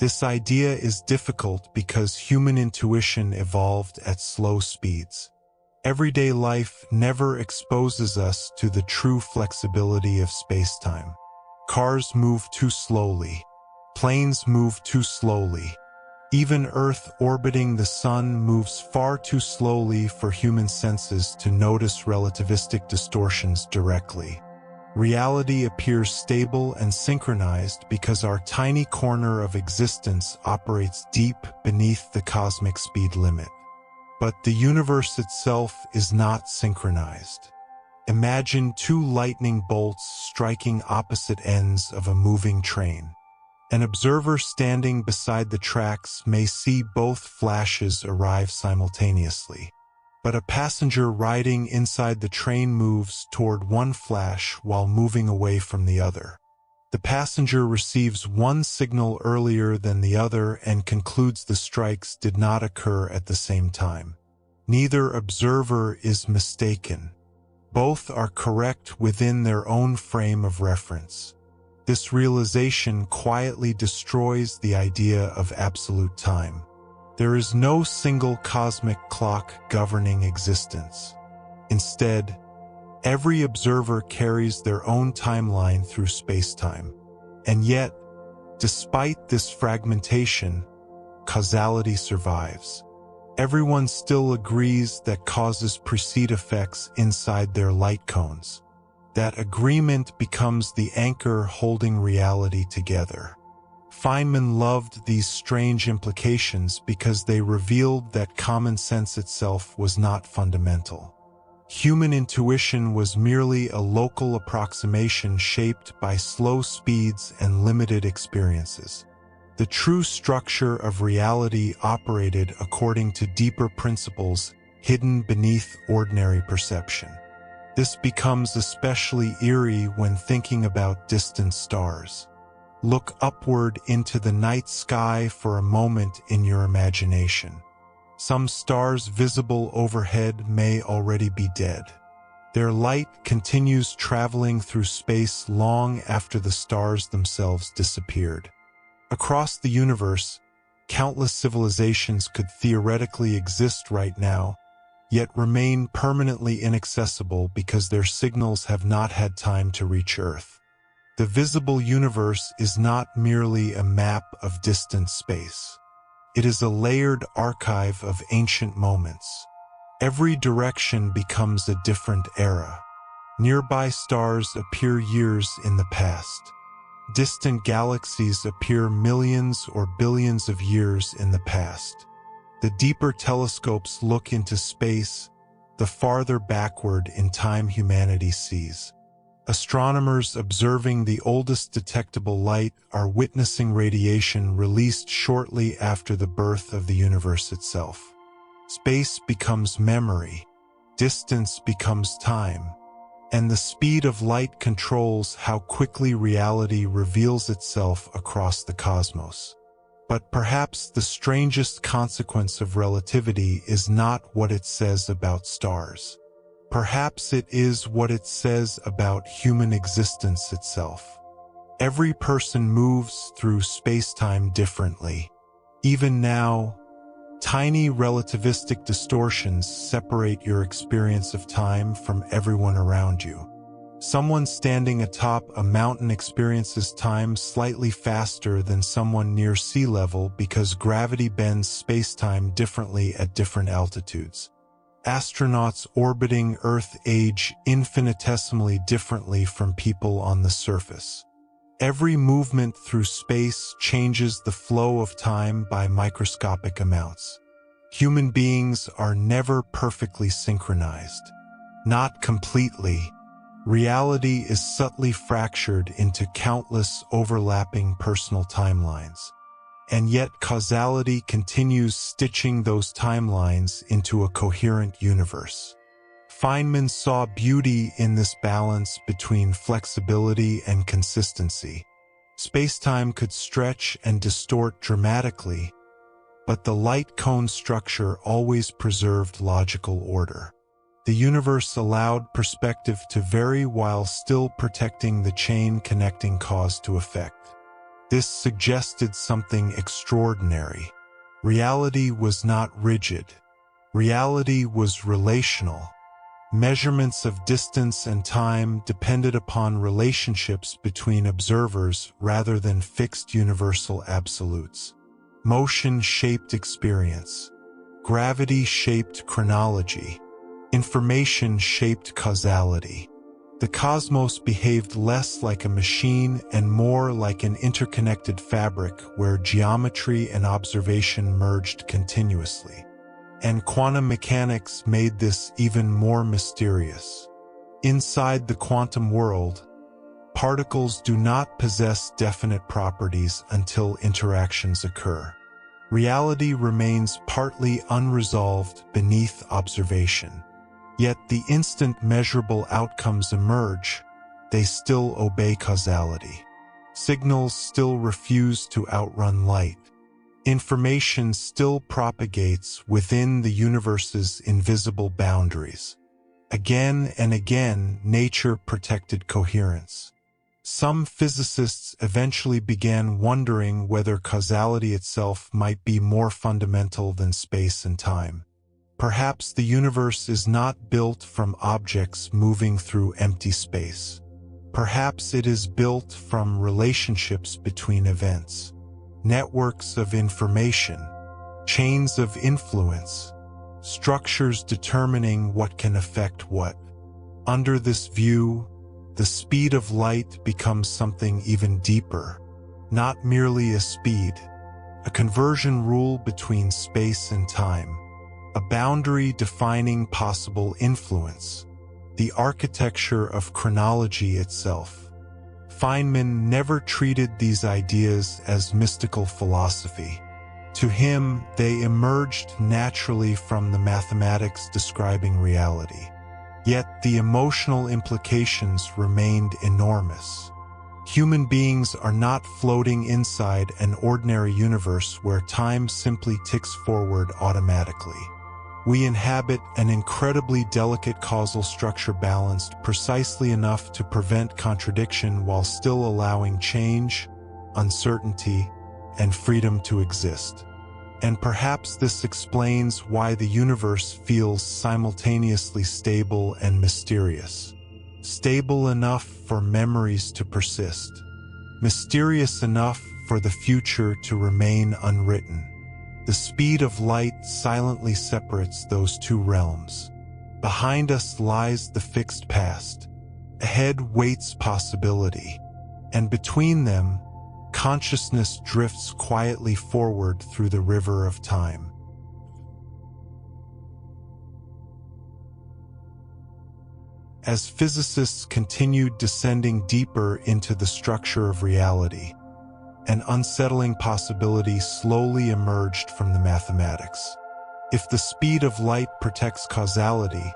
[SPEAKER 1] This idea is difficult because human intuition evolved at slow speeds. Everyday life never exposes us to the true flexibility of space-time. Cars move too slowly. Planes move too slowly. Even Earth orbiting the Sun moves far too slowly for human senses to notice relativistic distortions directly. Reality appears stable and synchronized because our tiny corner of existence operates deep beneath the cosmic speed limit. But the universe itself is not synchronized. Imagine two lightning bolts striking opposite ends of a moving train. An observer standing beside the tracks may see both flashes arrive simultaneously, but a passenger riding inside the train moves toward one flash while moving away from the other. The passenger receives one signal earlier than the other and concludes the strikes did not occur at the same time. Neither observer is mistaken. Both are correct within their own frame of reference. This realization quietly destroys the idea of absolute time. There is no single cosmic clock governing existence. Instead, every observer carries their own timeline through space-time. And yet, despite this fragmentation, causality survives. Everyone still agrees that causes precede effects inside their light cones. That agreement becomes the anchor holding reality together. Feynman loved these strange implications because they revealed that common sense itself was not fundamental. Human intuition was merely a local approximation shaped by slow speeds and limited experiences. The true structure of reality operated according to deeper principles hidden beneath ordinary perception. This becomes especially eerie when thinking about distant stars. Look upward into the night sky for a moment in your imagination. Some stars visible overhead may already be dead. Their light continues traveling through space long after the stars themselves disappeared. Across the universe, countless civilizations could theoretically exist right now, yet remain permanently inaccessible because their signals have not had time to reach Earth. The visible universe is not merely a map of distant space. It is a layered archive of ancient moments. Every direction becomes a different era. Nearby stars appear years in the past. Distant galaxies appear millions or billions of years in the past. The deeper telescopes look into space, the farther backward in time humanity sees. Astronomers observing the oldest detectable light are witnessing radiation released shortly after the birth of the universe itself. Space becomes memory. Distance becomes time. and the speed of light controls how quickly reality reveals itself across the cosmos. But perhaps the strangest consequence of relativity is not what it says about stars. Perhaps it is what it says about human existence itself. Every person moves through space-time differently. Even now, tiny relativistic distortions separate your experience of time from everyone around you. Someone standing atop a mountain experiences time slightly faster than someone near sea level because gravity bends space-time differently at different altitudes. Astronauts orbiting Earth age infinitesimally differently from people on the surface. Every movement through space changes the flow of time by microscopic amounts. Human beings are never perfectly synchronized. Not completely. Reality is subtly fractured into countless overlapping personal timelines. And yet causality continues stitching those timelines into a coherent universe. Feynman saw beauty in this balance between flexibility and consistency. Space-time could stretch and distort dramatically, but the light cone structure always preserved logical order. The universe allowed perspective to vary while still protecting the chain connecting cause to effect. This suggested something extraordinary. Reality was not rigid. Reality was relational. Measurements of distance and time depended upon relationships between observers rather than fixed universal absolutes. Motion shaped experience. Gravity shaped chronology. Information shaped causality. The cosmos behaved less like a machine and more like an interconnected fabric where geometry and observation merged continuously. And quantum mechanics made this even more mysterious. Inside the quantum world, particles do not possess definite properties until interactions occur. Reality remains partly unresolved beneath observation. Yet the instant measurable outcomes emerge, they still obey causality. Signals still refuse to outrun light. Information still propagates within the universe's invisible boundaries. Again and again, nature protected coherence. Some physicists eventually began wondering whether causality itself might be more fundamental than space and time. Perhaps the universe is not built from objects moving through empty space. Perhaps it is built from relationships between events. Networks of information, chains of influence, structures determining what can affect what. Under this view, the speed of light becomes something even deeper, not merely a speed, a conversion rule between space and time, a boundary defining possible influence, the architecture of chronology itself. Feynman never treated these ideas as mystical philosophy. To him, they emerged naturally from the mathematics describing reality. Yet the emotional implications remained enormous. Human beings are not floating inside an ordinary universe where time simply ticks forward automatically. We inhabit an incredibly delicate causal structure balanced precisely enough to prevent contradiction while still allowing change, uncertainty, and freedom to exist. And perhaps this explains why the universe feels simultaneously stable and mysterious. Stable enough for memories to persist. Mysterious enough for the future to remain unwritten. The speed of light silently separates those two realms. Behind us lies the fixed past. Ahead waits possibility. And between them, consciousness drifts quietly forward through the river of time. As physicists continued descending deeper into the structure of reality, an unsettling possibility slowly emerged from the mathematics. If the speed of light protects causality,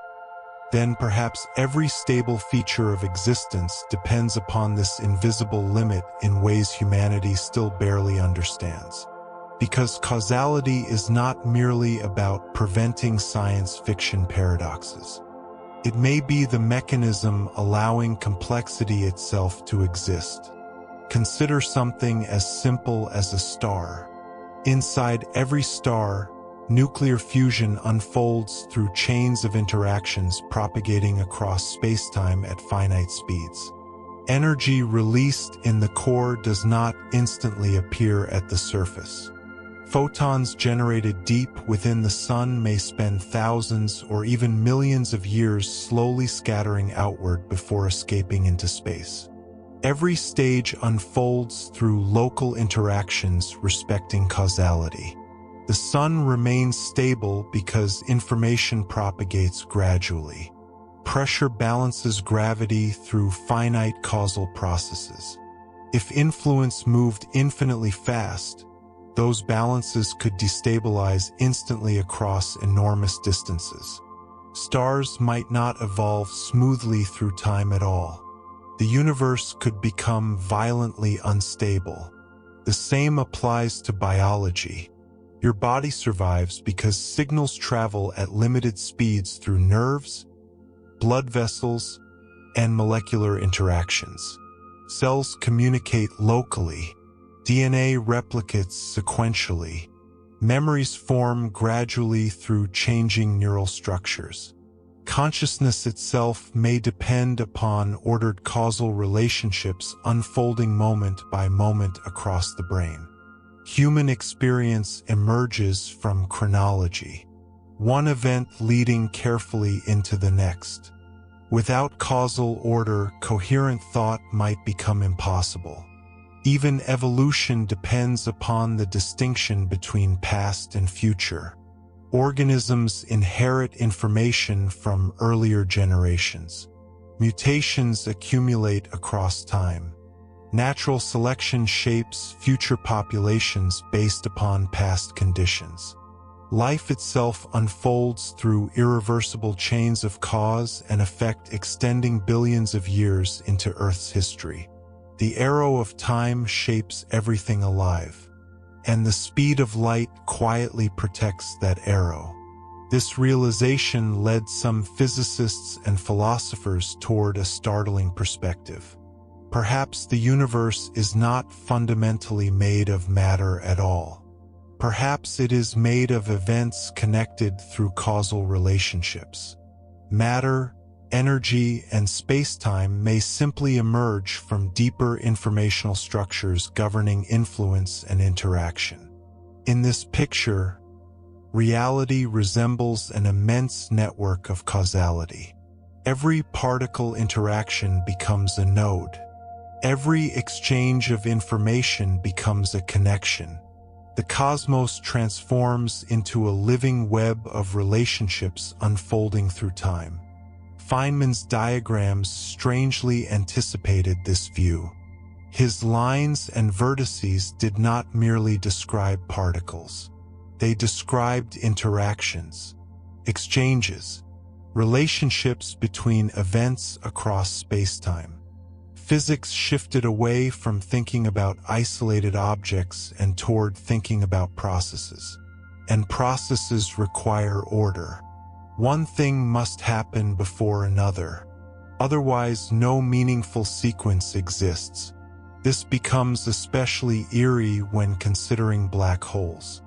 [SPEAKER 1] then perhaps every stable feature of existence depends upon this invisible limit in ways humanity still barely understands. Because causality is not merely about preventing science fiction paradoxes. It may be the mechanism allowing complexity itself to exist. Consider something as simple as a star. Inside every star, nuclear fusion unfolds through chains of interactions propagating across spacetime at finite speeds. Energy released in the core does not instantly appear at the surface. Photons generated deep within the sun may spend thousands or even millions of years slowly scattering outward before escaping into space. Every stage unfolds through local interactions respecting causality. The sun remains stable because information propagates gradually. Pressure balances gravity through finite causal processes. If influence moved infinitely fast, those balances could destabilize instantly across enormous distances. Stars might not evolve smoothly through time at all. The universe could become violently unstable. The same applies to biology. Your body survives because signals travel at limited speeds through nerves, blood vessels, and molecular interactions. Cells communicate locally. DNA replicates sequentially. Memories form gradually through changing neural structures. Consciousness itself may depend upon ordered causal relationships unfolding moment by moment across the brain. Human experience emerges from chronology, one event leading carefully into the next. Without causal order, coherent thought might become impossible. Even evolution depends upon the distinction between past and future. Organisms inherit information from earlier generations. Mutations accumulate across time. Natural selection shapes future populations based upon past conditions. Life itself unfolds through irreversible chains of cause and effect extending billions of years into Earth's history. The arrow of time shapes everything alive, and the speed of light quietly protects that arrow. This realization led some physicists and philosophers toward a startling perspective. Perhaps the universe is not fundamentally made of matter at all. Perhaps it is made of events connected through causal relationships. Matter, energy, and spacetime may simply emerge from deeper informational structures governing influence and interaction. In this picture, reality resembles an immense network of causality. Every particle interaction becomes a node. Every exchange of information becomes a connection. The cosmos transforms into a living web of relationships unfolding through time. Feynman's diagrams strangely anticipated this view. His lines and vertices did not merely describe particles. They described interactions, exchanges, relationships between events across spacetime. Physics shifted away from thinking about isolated objects and toward thinking about processes. And processes require order. One thing must happen before another. Otherwise, no meaningful sequence exists. This becomes especially eerie when considering black holes.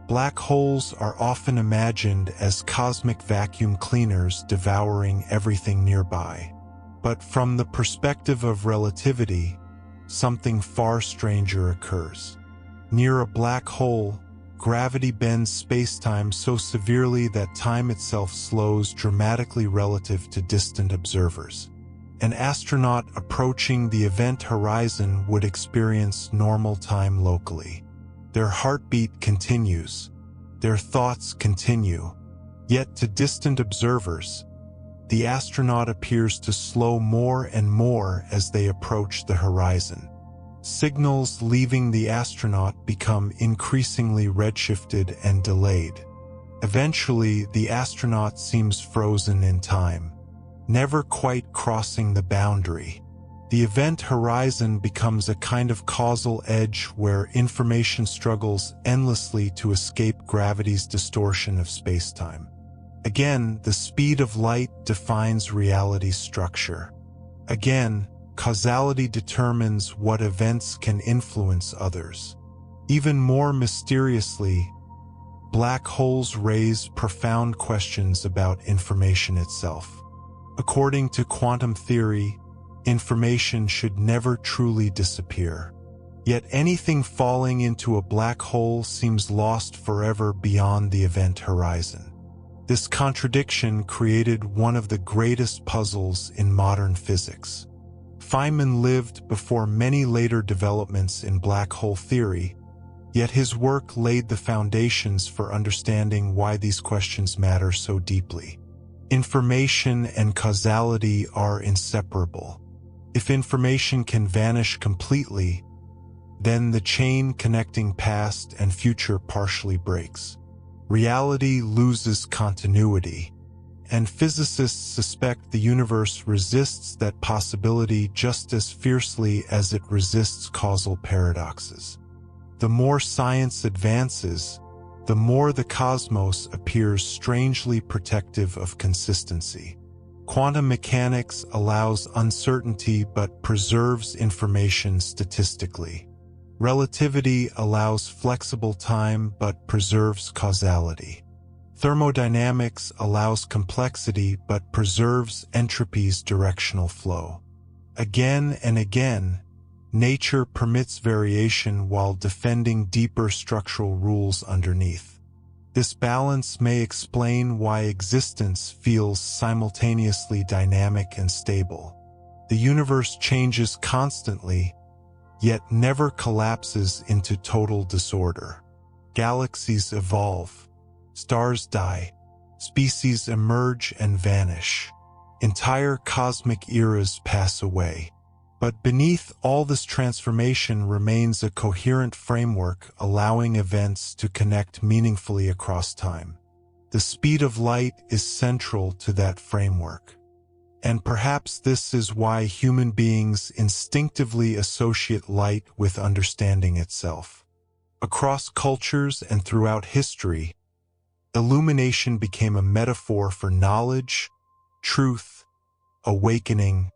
[SPEAKER 1] Black holes are often imagined as cosmic vacuum cleaners devouring everything nearby. But from the perspective of relativity, something far stranger occurs. Near a black hole, gravity bends spacetime so severely that time itself slows dramatically relative to distant observers. An astronaut approaching the event horizon would experience normal time locally. Their heartbeat continues. Their thoughts continue. Yet to distant observers, the astronaut appears to slow more and more as they approach the horizon. Signals leaving the astronaut become increasingly redshifted and delayed. Eventually, the astronaut seems frozen in time. never quite crossing the boundary. The event horizon becomes a kind of causal edge where information struggles endlessly to escape gravity's distortion of spacetime. Again, the speed of light defines reality's structure. Again, causality determines what events can influence others. Even more mysteriously, black holes raise profound questions about information itself. According to quantum theory, information should never truly disappear. Yet anything falling into a black hole seems lost forever beyond the event horizon. This contradiction created one of the greatest puzzles in modern physics. Feynman lived before many later developments in black hole theory, yet his work laid the foundations for understanding why these questions matter so deeply. Information and causality are inseparable. If information can vanish completely, then the chain connecting past and future partially breaks. Reality loses continuity, and physicists suspect the universe resists that possibility just as fiercely as it resists causal paradoxes. The more science advances, the more the cosmos appears strangely protective of consistency. Quantum mechanics allows uncertainty but preserves information statistically. Relativity allows flexible time but preserves causality. Thermodynamics allows complexity but preserves entropy's directional flow. Again and again, nature permits variation while defending deeper structural rules underneath. This balance may explain why existence feels simultaneously dynamic and stable. The universe changes constantly, yet never collapses into total disorder. Galaxies evolve, stars die, species emerge and vanish. Entire cosmic eras pass away. But beneath all this transformation remains a coherent framework allowing events to connect meaningfully across time. The speed of light is central to that framework. And perhaps this is why human beings instinctively associate light with understanding itself. Across cultures and throughout history, illumination became a metaphor for knowledge, truth, awakening,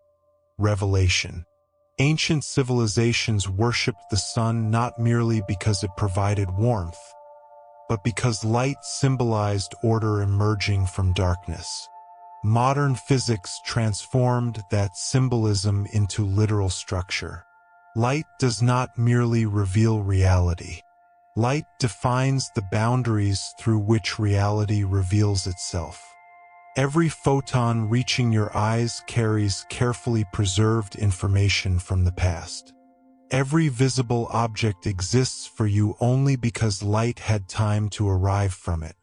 [SPEAKER 1] revelation. Ancient civilizations worshipped the sun not merely because it provided warmth, but because light symbolized order emerging from darkness. Modern physics transformed that symbolism into literal structure. Light does not merely reveal reality. Light defines the boundaries through which reality reveals itself. Every photon reaching your eyes carries carefully preserved information from the past. Every visible object exists for you only because light had time to arrive from it.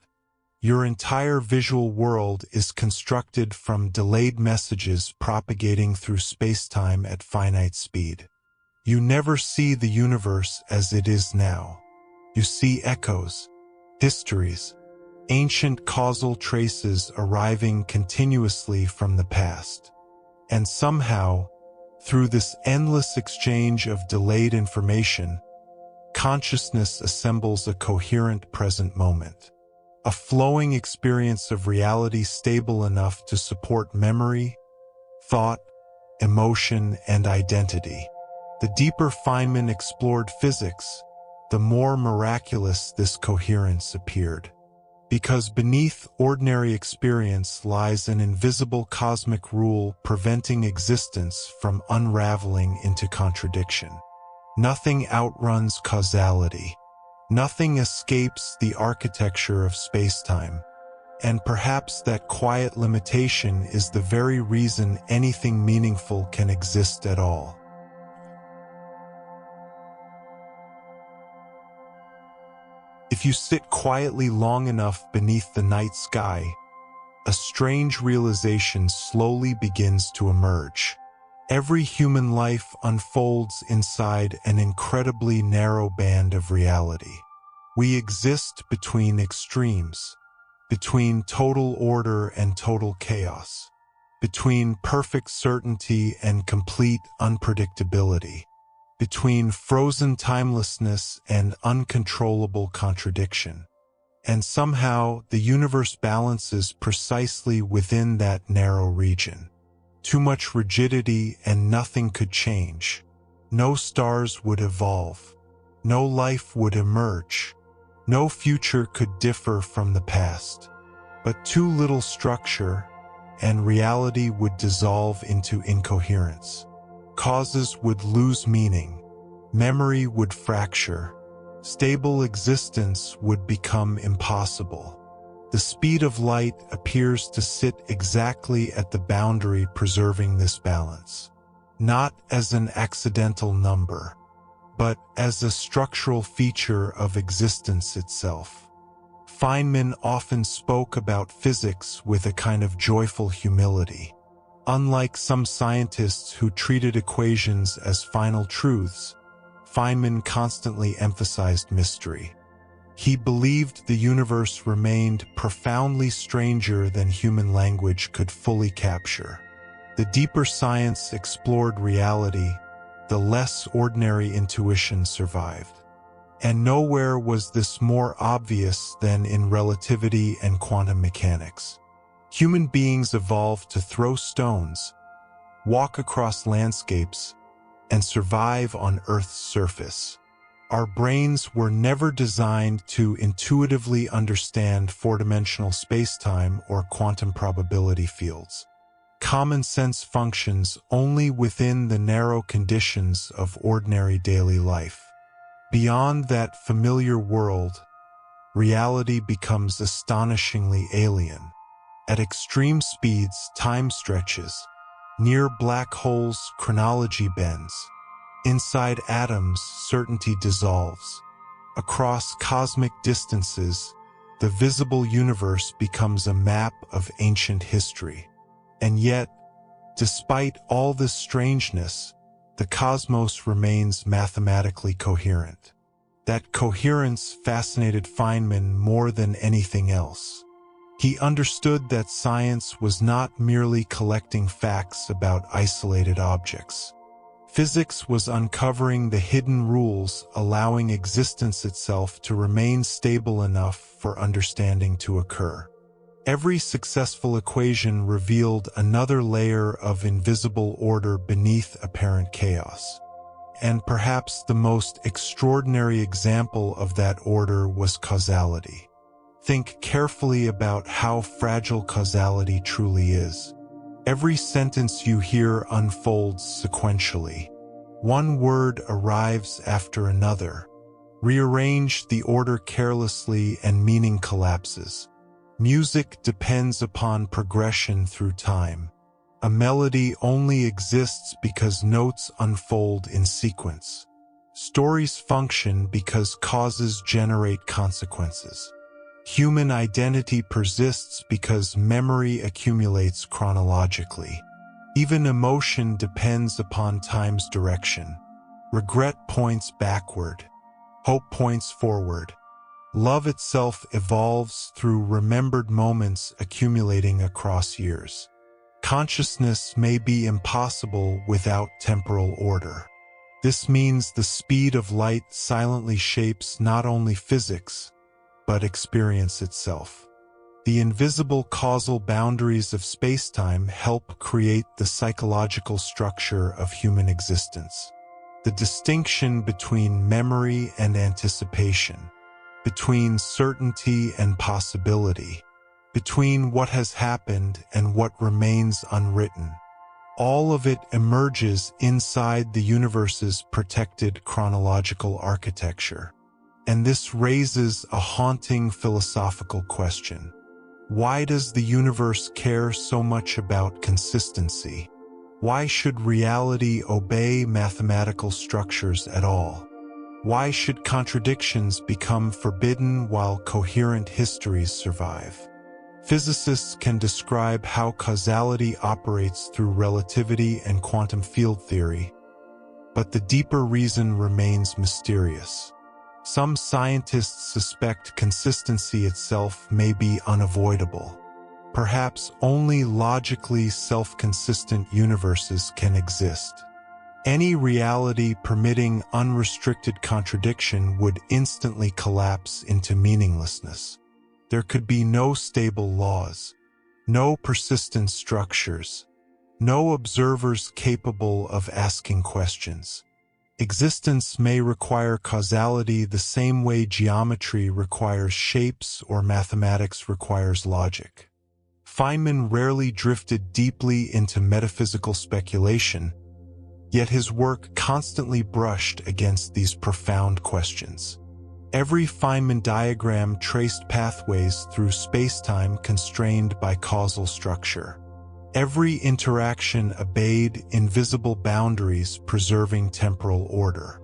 [SPEAKER 1] Your entire visual world is constructed from delayed messages propagating through space-time at finite speed. You never see the universe as it is now. You see echoes, histories, ancient causal traces arriving continuously from the past. And somehow, through this endless exchange of delayed information, consciousness assembles a coherent present moment. A flowing experience of reality stable enough to support memory, thought, emotion, and identity. The deeper Feynman explored physics, the more miraculous this coherence appeared. Because beneath ordinary experience lies an invisible cosmic rule preventing existence from unraveling into contradiction. Nothing outruns causality. Nothing escapes the architecture of spacetime. And perhaps that quiet limitation is the very reason anything meaningful can exist at all. If you sit quietly long enough beneath the night sky, a strange realization slowly begins to emerge. Every human life unfolds inside an incredibly narrow band of reality. We exist between extremes, between total order and total chaos. between perfect certainty and complete unpredictability, between frozen timelessness and uncontrollable contradiction. And somehow the universe balances precisely within that narrow region. Too much rigidity and nothing could change. No stars would evolve. No life would emerge. No future could differ from the past. But too little structure, and reality would dissolve into incoherence. Causes would lose meaning. Memory would fracture. Stable existence would become impossible. The speed of light appears to sit exactly at the boundary preserving this balance, not as an accidental number, but as a structural feature of existence itself. Feynman often spoke about physics with a kind of joyful humility. Unlike some scientists who treated equations as final truths, Feynman constantly emphasized mystery. He believed the universe remained profoundly stranger than human language could fully capture. The deeper science explored reality, the less ordinary intuition survived. And nowhere was this more obvious than in relativity and quantum mechanics. Human beings evolved to throw stones, walk across landscapes, and survive on Earth's surface. Our brains were never designed to intuitively understand four-dimensional spacetime or quantum probability fields. Common sense functions only within the narrow conditions of ordinary daily life. Beyond that familiar world, reality becomes astonishingly alien. At extreme speeds, time stretches. Near black holes, chronology bends. Inside atoms, certainty dissolves. Across cosmic distances, the visible universe becomes a map of ancient history. And yet, despite all this strangeness, the cosmos remains mathematically coherent. That coherence fascinated Feynman more than anything else. He understood that science was not merely collecting facts about isolated objects. Physics was uncovering the hidden rules, allowing existence itself to remain stable enough for understanding to occur. Every successful equation revealed another layer of invisible order beneath apparent chaos. And perhaps the most extraordinary example of that order was causality. Think carefully about how fragile causality truly is. Every sentence you hear unfolds sequentially. One word arrives after another. Rearrange the order carelessly and meaning collapses. Music depends upon progression through time. A melody only exists because notes unfold in sequence. Stories function because causes generate consequences. Human identity persists because memory accumulates chronologically. Even emotion depends upon time's direction. Regret points backward. Hope points forward. Love itself evolves through remembered moments accumulating across years. Consciousness may be impossible without temporal order. This means the speed of light silently shapes not only physics, but experience itself. The invisible causal boundaries of spacetime help create the psychological structure of human existence. The distinction between memory and anticipation, between certainty and possibility, between what has happened and what remains unwritten. All of it emerges inside the universe's protected chronological architecture. And this raises a haunting philosophical question. Why does the universe care so much about consistency? Why should reality obey mathematical structures at all? Why should contradictions become forbidden while coherent histories survive? Physicists can describe how causality operates through relativity and quantum field theory, but the deeper reason remains mysterious. Some scientists suspect consistency itself may be unavoidable. Perhaps only logically self-consistent universes can exist. Any reality permitting unrestricted contradiction would instantly collapse into meaninglessness. There could be no stable laws, no persistent structures, no observers capable of asking questions. Existence may require causality the same way geometry requires shapes or mathematics requires logic. Feynman rarely drifted deeply into metaphysical speculation, yet his work constantly brushed against these profound questions. Every Feynman diagram traced pathways through spacetime constrained by causal structure. Every interaction obeyed invisible boundaries preserving temporal order.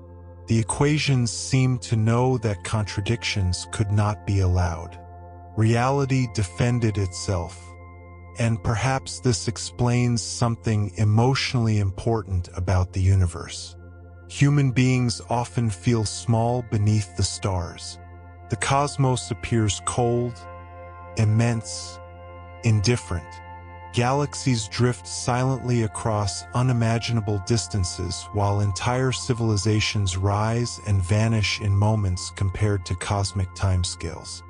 [SPEAKER 1] The equations seemed to know that contradictions could not be allowed. Reality defended itself. And perhaps this explains something emotionally important about the universe. Human beings often feel small beneath the stars. The cosmos appears cold, immense, indifferent. Galaxies drift silently across unimaginable distances while entire civilizations rise and vanish in moments compared to cosmic timescales.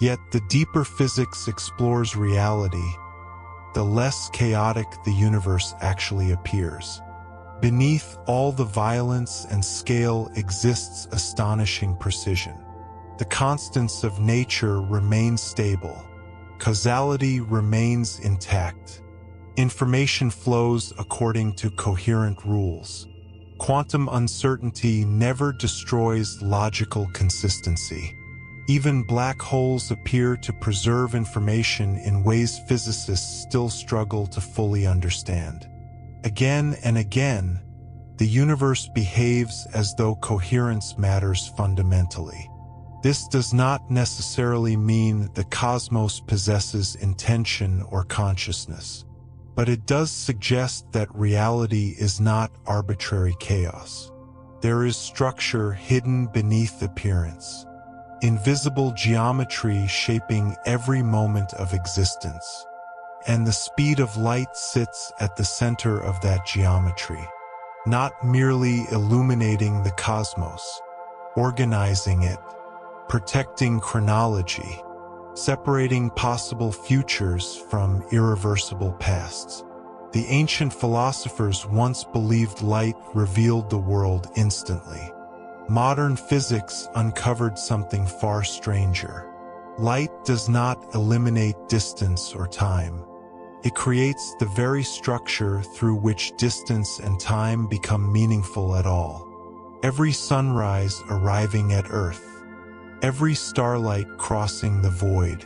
[SPEAKER 1] Yet the deeper physics explores reality, the less chaotic the universe actually appears. Beneath all the violence and scale exists astonishing precision. The constants of nature remain stable. Causality remains intact. Information flows according to coherent rules. Quantum uncertainty never destroys logical consistency. Even black holes appear to preserve information in ways physicists still struggle to fully understand. Again and again, the universe behaves as though coherence matters fundamentally. This does not necessarily mean the cosmos possesses intention or consciousness, but it does suggest that reality is not arbitrary chaos. There is structure hidden beneath appearance, invisible geometry shaping every moment of existence, and the speed of light sits at the center of that geometry, not merely illuminating the cosmos, organizing it, protecting chronology, separating possible futures from irreversible pasts. The ancient philosophers once believed light revealed the world instantly. Modern physics uncovered something far stranger. Light does not eliminate distance or time. It creates the very structure through which distance and time become meaningful at all. Every sunrise arriving at Earth, every starlight crossing the void,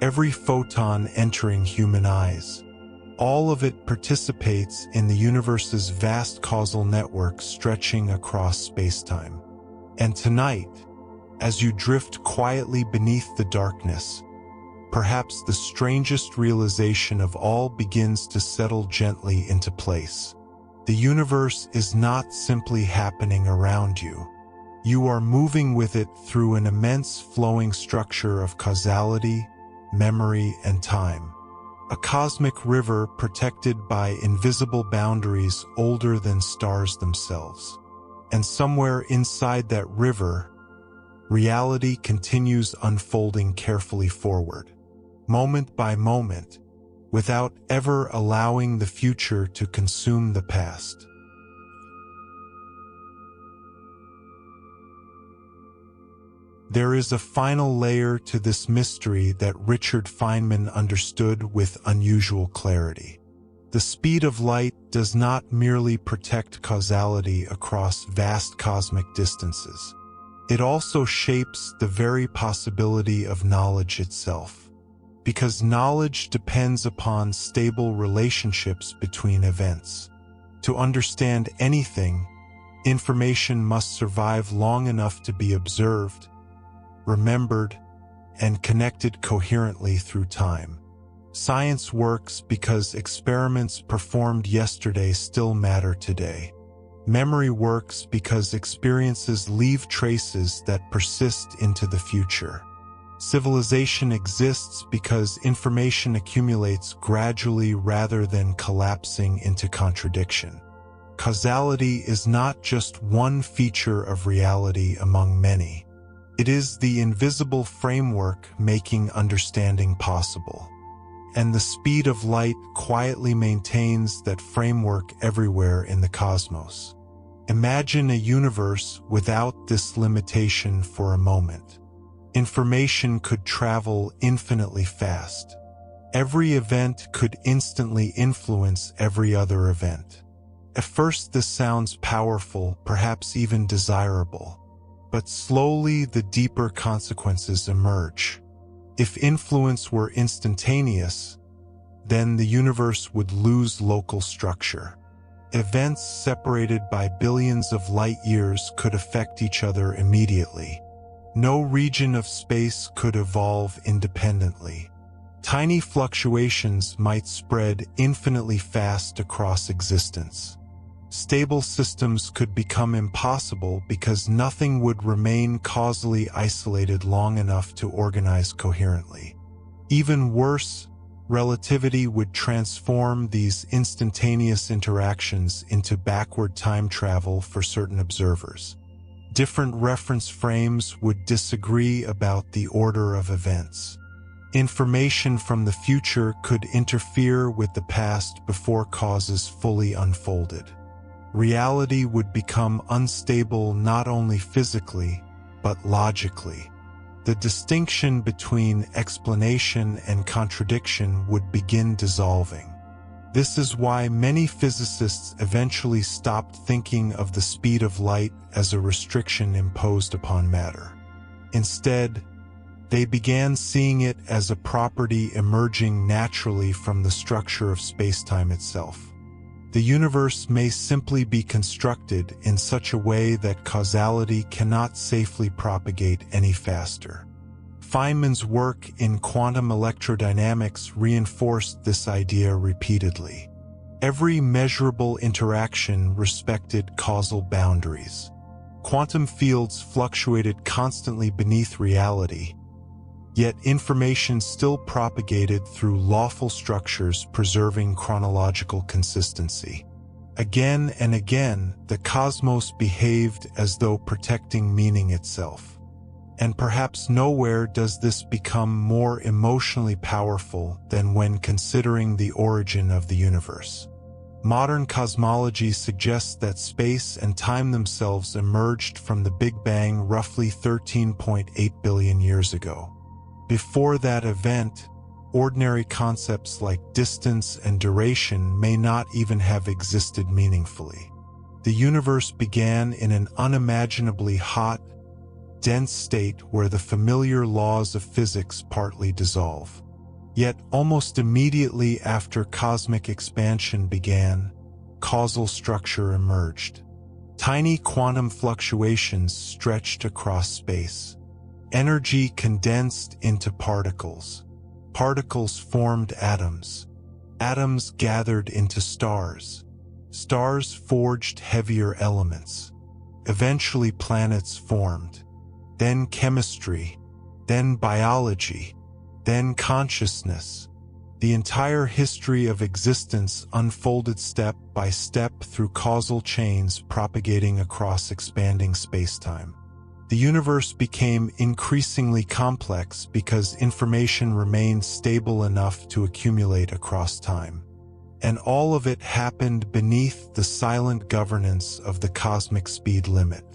[SPEAKER 1] every photon entering human eyes, all of it participates in the universe's vast causal network stretching across spacetime. And tonight, as you drift quietly beneath the darkness, perhaps the strangest realization of all begins to settle gently into place. The universe is not simply happening around you. You are moving with it through an immense flowing structure of causality, memory, and time. A cosmic river protected by invisible boundaries older than stars themselves. And somewhere inside that river, reality continues unfolding carefully forward, moment by moment, without ever allowing the future to consume the past. There is a final layer to this mystery that Richard Feynman understood with unusual clarity. The speed of light does not merely protect causality across vast cosmic distances. It also shapes the very possibility of knowledge itself, because knowledge depends upon stable relationships between events. To understand anything, information must survive long enough to be observed, remembered, and connected coherently through time. Science works because experiments performed yesterday still matter today. Memory works because experiences leave traces that persist into the future. Civilization exists because information accumulates gradually rather than collapsing into contradiction. Causality is not just one feature of reality among many. It is the invisible framework making understanding possible. And the speed of light quietly maintains that framework everywhere in the cosmos. Imagine a universe without this limitation for a moment. Information could travel infinitely fast. Every event could instantly influence every other event. At first this sounds powerful, perhaps even desirable. But slowly the deeper consequences emerge. If influence were instantaneous, then the universe would lose local structure. Events separated by billions of light years could affect each other immediately. No region of space could evolve independently. Tiny fluctuations might spread infinitely fast across existence. Stable systems could become impossible because nothing would remain causally isolated long enough to organize coherently. Even worse, relativity would transform these instantaneous interactions into backward time travel for certain observers. Different reference frames would disagree about the order of events. Information from the future could interfere with the past before causes fully unfolded. Reality would become unstable not only physically, but logically. The distinction between explanation and contradiction would begin dissolving. This is why many physicists eventually stopped thinking of the speed of light as a restriction imposed upon matter. Instead, they began seeing it as a property emerging naturally from the structure of spacetime itself. The universe may simply be constructed in such a way that causality cannot safely propagate any faster. Feynman's work in quantum electrodynamics reinforced this idea repeatedly. Every measurable interaction respected causal boundaries. Quantum fields fluctuated constantly beneath reality, yet information still propagated through lawful structures preserving chronological consistency. Again and again, the cosmos behaved as though protecting meaning itself. And perhaps nowhere does this become more emotionally powerful than when considering the origin of the universe. Modern cosmology suggests that space and time themselves emerged from the Big Bang roughly 13.8 billion years ago. Before that event, ordinary concepts like distance and duration may not even have existed meaningfully. The universe began in an unimaginably hot, dense state where the familiar laws of physics partly dissolve. Yet almost immediately after cosmic expansion began, causal structure emerged. Tiny quantum fluctuations stretched across space. Energy condensed into particles. Particles formed atoms. Atoms gathered into stars. Stars forged heavier elements. Eventually planets formed. Then chemistry, then biology, then consciousness. The entire history of existence unfolded step by step through causal chains propagating across expanding spacetime. The universe became increasingly complex because information remained stable enough to accumulate across time. And all of it happened beneath the silent governance of the cosmic speed limit.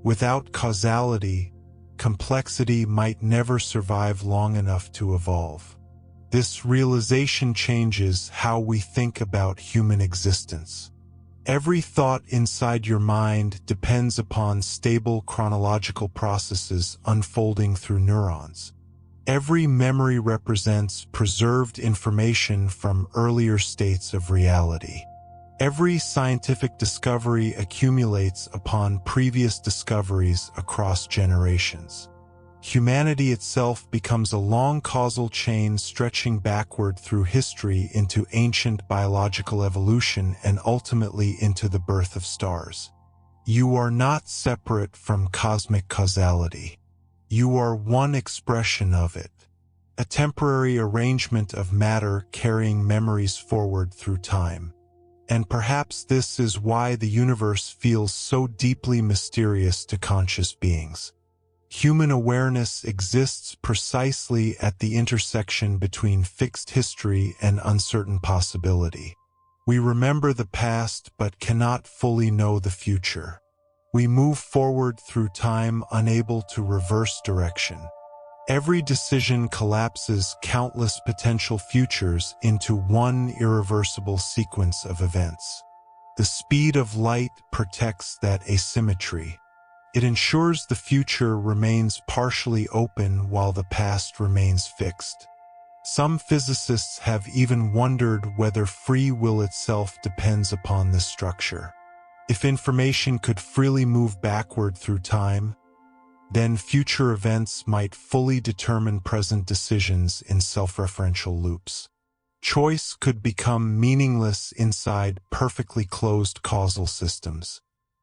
[SPEAKER 1] Without causality, complexity might never survive long enough to evolve. This realization changes how we think about human existence. Every thought inside your mind depends upon stable chronological processes unfolding through neurons. Every memory represents preserved information from earlier states of reality. Every scientific discovery accumulates upon previous discoveries across generations. Humanity itself becomes a long causal chain stretching backward through history into ancient biological evolution and ultimately into the birth of stars. You are not separate from cosmic causality. You are one expression of it, a temporary arrangement of matter carrying memories forward through time. And perhaps this is why the universe feels so deeply mysterious to conscious beings. Human awareness exists precisely at the intersection between fixed history and uncertain possibility. We remember the past but cannot fully know the future. We move forward through time unable to reverse direction. Every decision collapses countless potential futures into one irreversible sequence of events. The speed of light protects that asymmetry. It ensures the future remains partially open while the past remains fixed. Some physicists have even wondered whether free will itself depends upon this structure. If information could freely move backward through time, then future events might fully determine present decisions in self-referential loops. Choice could become meaningless inside perfectly closed causal systems.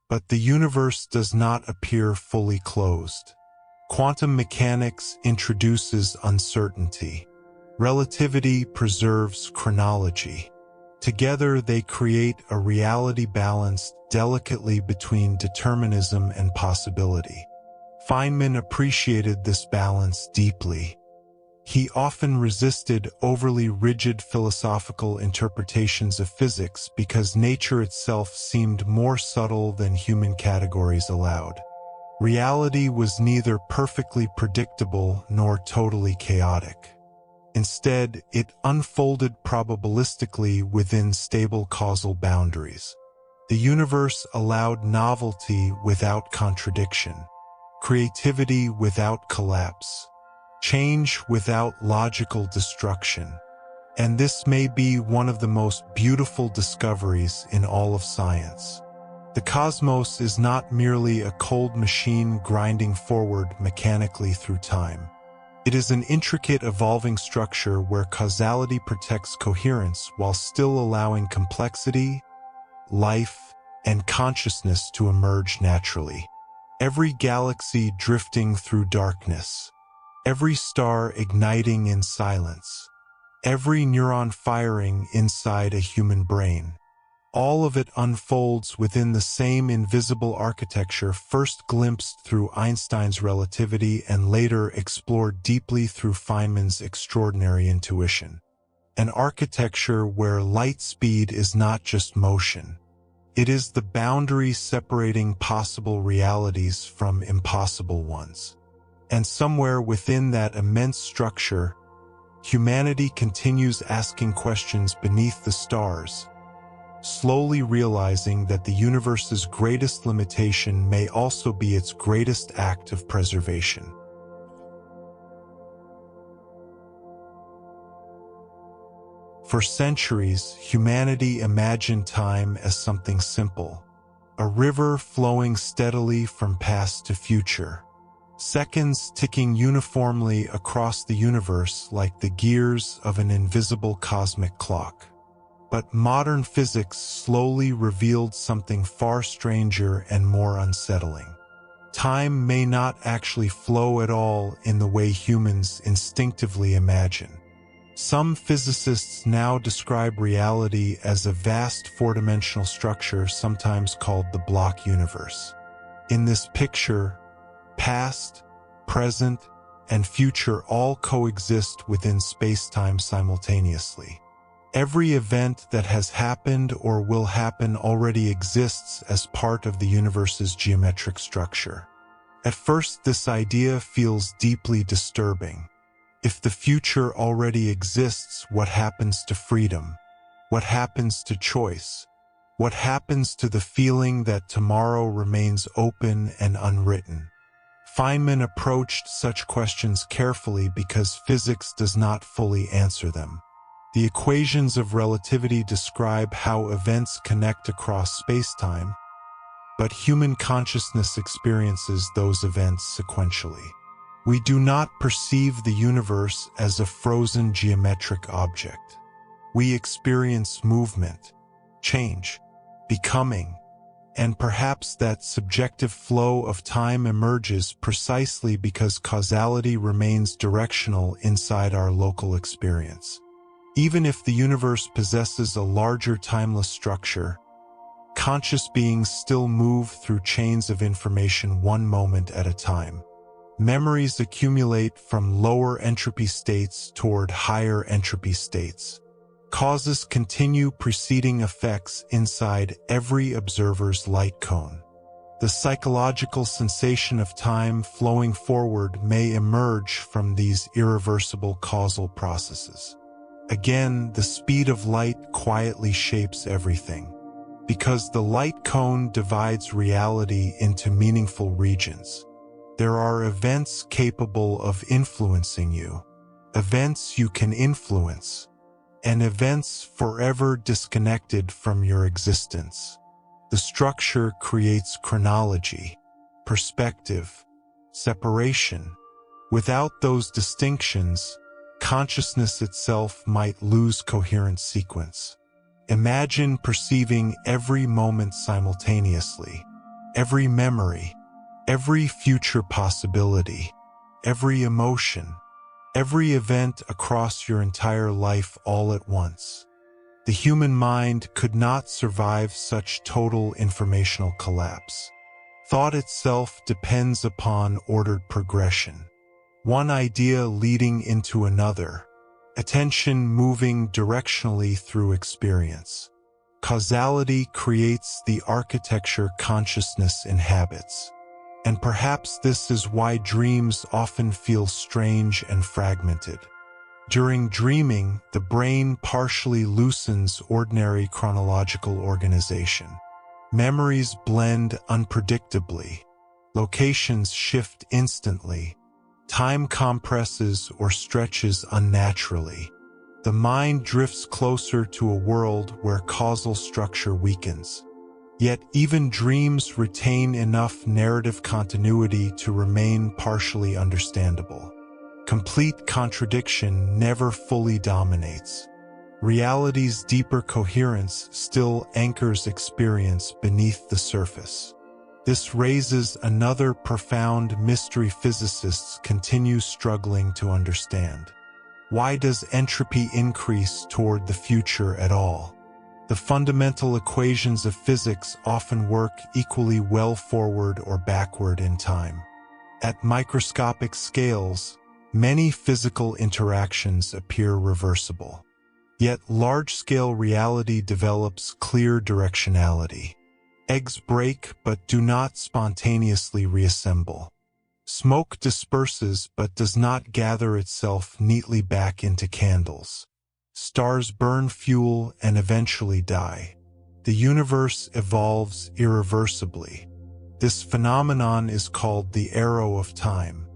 [SPEAKER 1] But the universe does not appear fully closed. Quantum mechanics introduces uncertainty. Relativity preserves chronology. Together they create a reality balanced delicately between determinism and possibility. Feynman appreciated this balance deeply. He often resisted overly rigid philosophical interpretations of physics because nature itself seemed more subtle than human categories allowed. Reality was neither perfectly predictable nor totally chaotic. Instead, it unfolded probabilistically within stable causal boundaries. The universe allowed novelty without contradiction, creativity without collapse, change without logical destruction. And this may be one of the most beautiful discoveries in all of science. The cosmos is not merely a cold machine grinding forward mechanically through time. It is an intricate evolving structure where causality protects coherence while still allowing complexity, life, and consciousness to emerge naturally. Every galaxy drifting through darkness, every star igniting in silence, every neuron firing inside a human brain. All of it unfolds within the same invisible architecture first glimpsed through Einstein's relativity and later explored deeply through Feynman's extraordinary intuition. An architecture where light speed is not just motion. It is the boundary separating possible realities from impossible ones. And somewhere within that immense structure, humanity continues asking questions beneath the stars, slowly realizing that the universe's greatest limitation may also be its greatest act of preservation. For centuries, humanity imagined time as something simple, a river flowing steadily from past to future, seconds ticking uniformly across the universe like the gears of an invisible cosmic clock. But modern physics slowly revealed something far stranger and more unsettling. Time may not actually flow at all in the way humans instinctively imagine. Some physicists now describe reality as a vast four-dimensional structure sometimes called the block universe. In this picture, past, present, and future all coexist within space-time simultaneously. Every event that has happened or will happen already exists as part of the universe's geometric structure. At first, this idea feels deeply disturbing. If the future already exists, what happens to freedom? What happens to choice? What happens to the feeling that tomorrow remains open and unwritten? Feynman approached such questions carefully because physics does not fully answer them. The equations of relativity describe how events connect across spacetime, but human consciousness experiences those events sequentially. We do not perceive the universe as a frozen geometric object. We experience movement, change, becoming, And perhaps that subjective flow of time emerges precisely because causality remains directional inside our local experience. Even if the universe possesses a larger timeless structure, conscious beings still move through chains of information one moment at a time. Memories accumulate from lower entropy states toward higher entropy states. Causes continue preceding effects inside every observer's light cone. The psychological sensation of time flowing forward may emerge from these irreversible causal processes. Again, the speed of light quietly shapes everything. Because the light cone divides reality into meaningful regions. There are events capable of influencing you, events you can influence, and events forever disconnected from your existence. The structure creates chronology, perspective, separation. Without those distinctions, consciousness itself might lose coherent sequence. Imagine perceiving every moment simultaneously, every memory, every future possibility, every emotion, every event across your entire life all at once. The human mind could not survive such total informational collapse. Thought itself depends upon ordered progression. One idea leading into another. Attention moving directionally through experience. Causality creates the architecture consciousness inhabits. And perhaps this is why dreams often feel strange and fragmented. During dreaming, the brain partially loosens ordinary chronological organization. Memories blend unpredictably. Locations shift instantly. Time compresses or stretches unnaturally. The mind drifts closer to a world where causal structure weakens. Yet even dreams retain enough narrative continuity to remain partially understandable. Complete contradiction never fully dominates. Reality's deeper coherence still anchors experience beneath the surface. This raises another profound mystery physicists continue struggling to understand. Why does entropy increase toward the future at all? The fundamental equations of physics often work equally well forward or backward in time. At microscopic scales, many physical interactions appear reversible. Yet large-scale reality develops clear directionality. Eggs break but do not spontaneously reassemble. Smoke disperses but does not gather itself neatly back into candles. Stars burn fuel and eventually die. The universe evolves irreversibly. This phenomenon is called the arrow of time.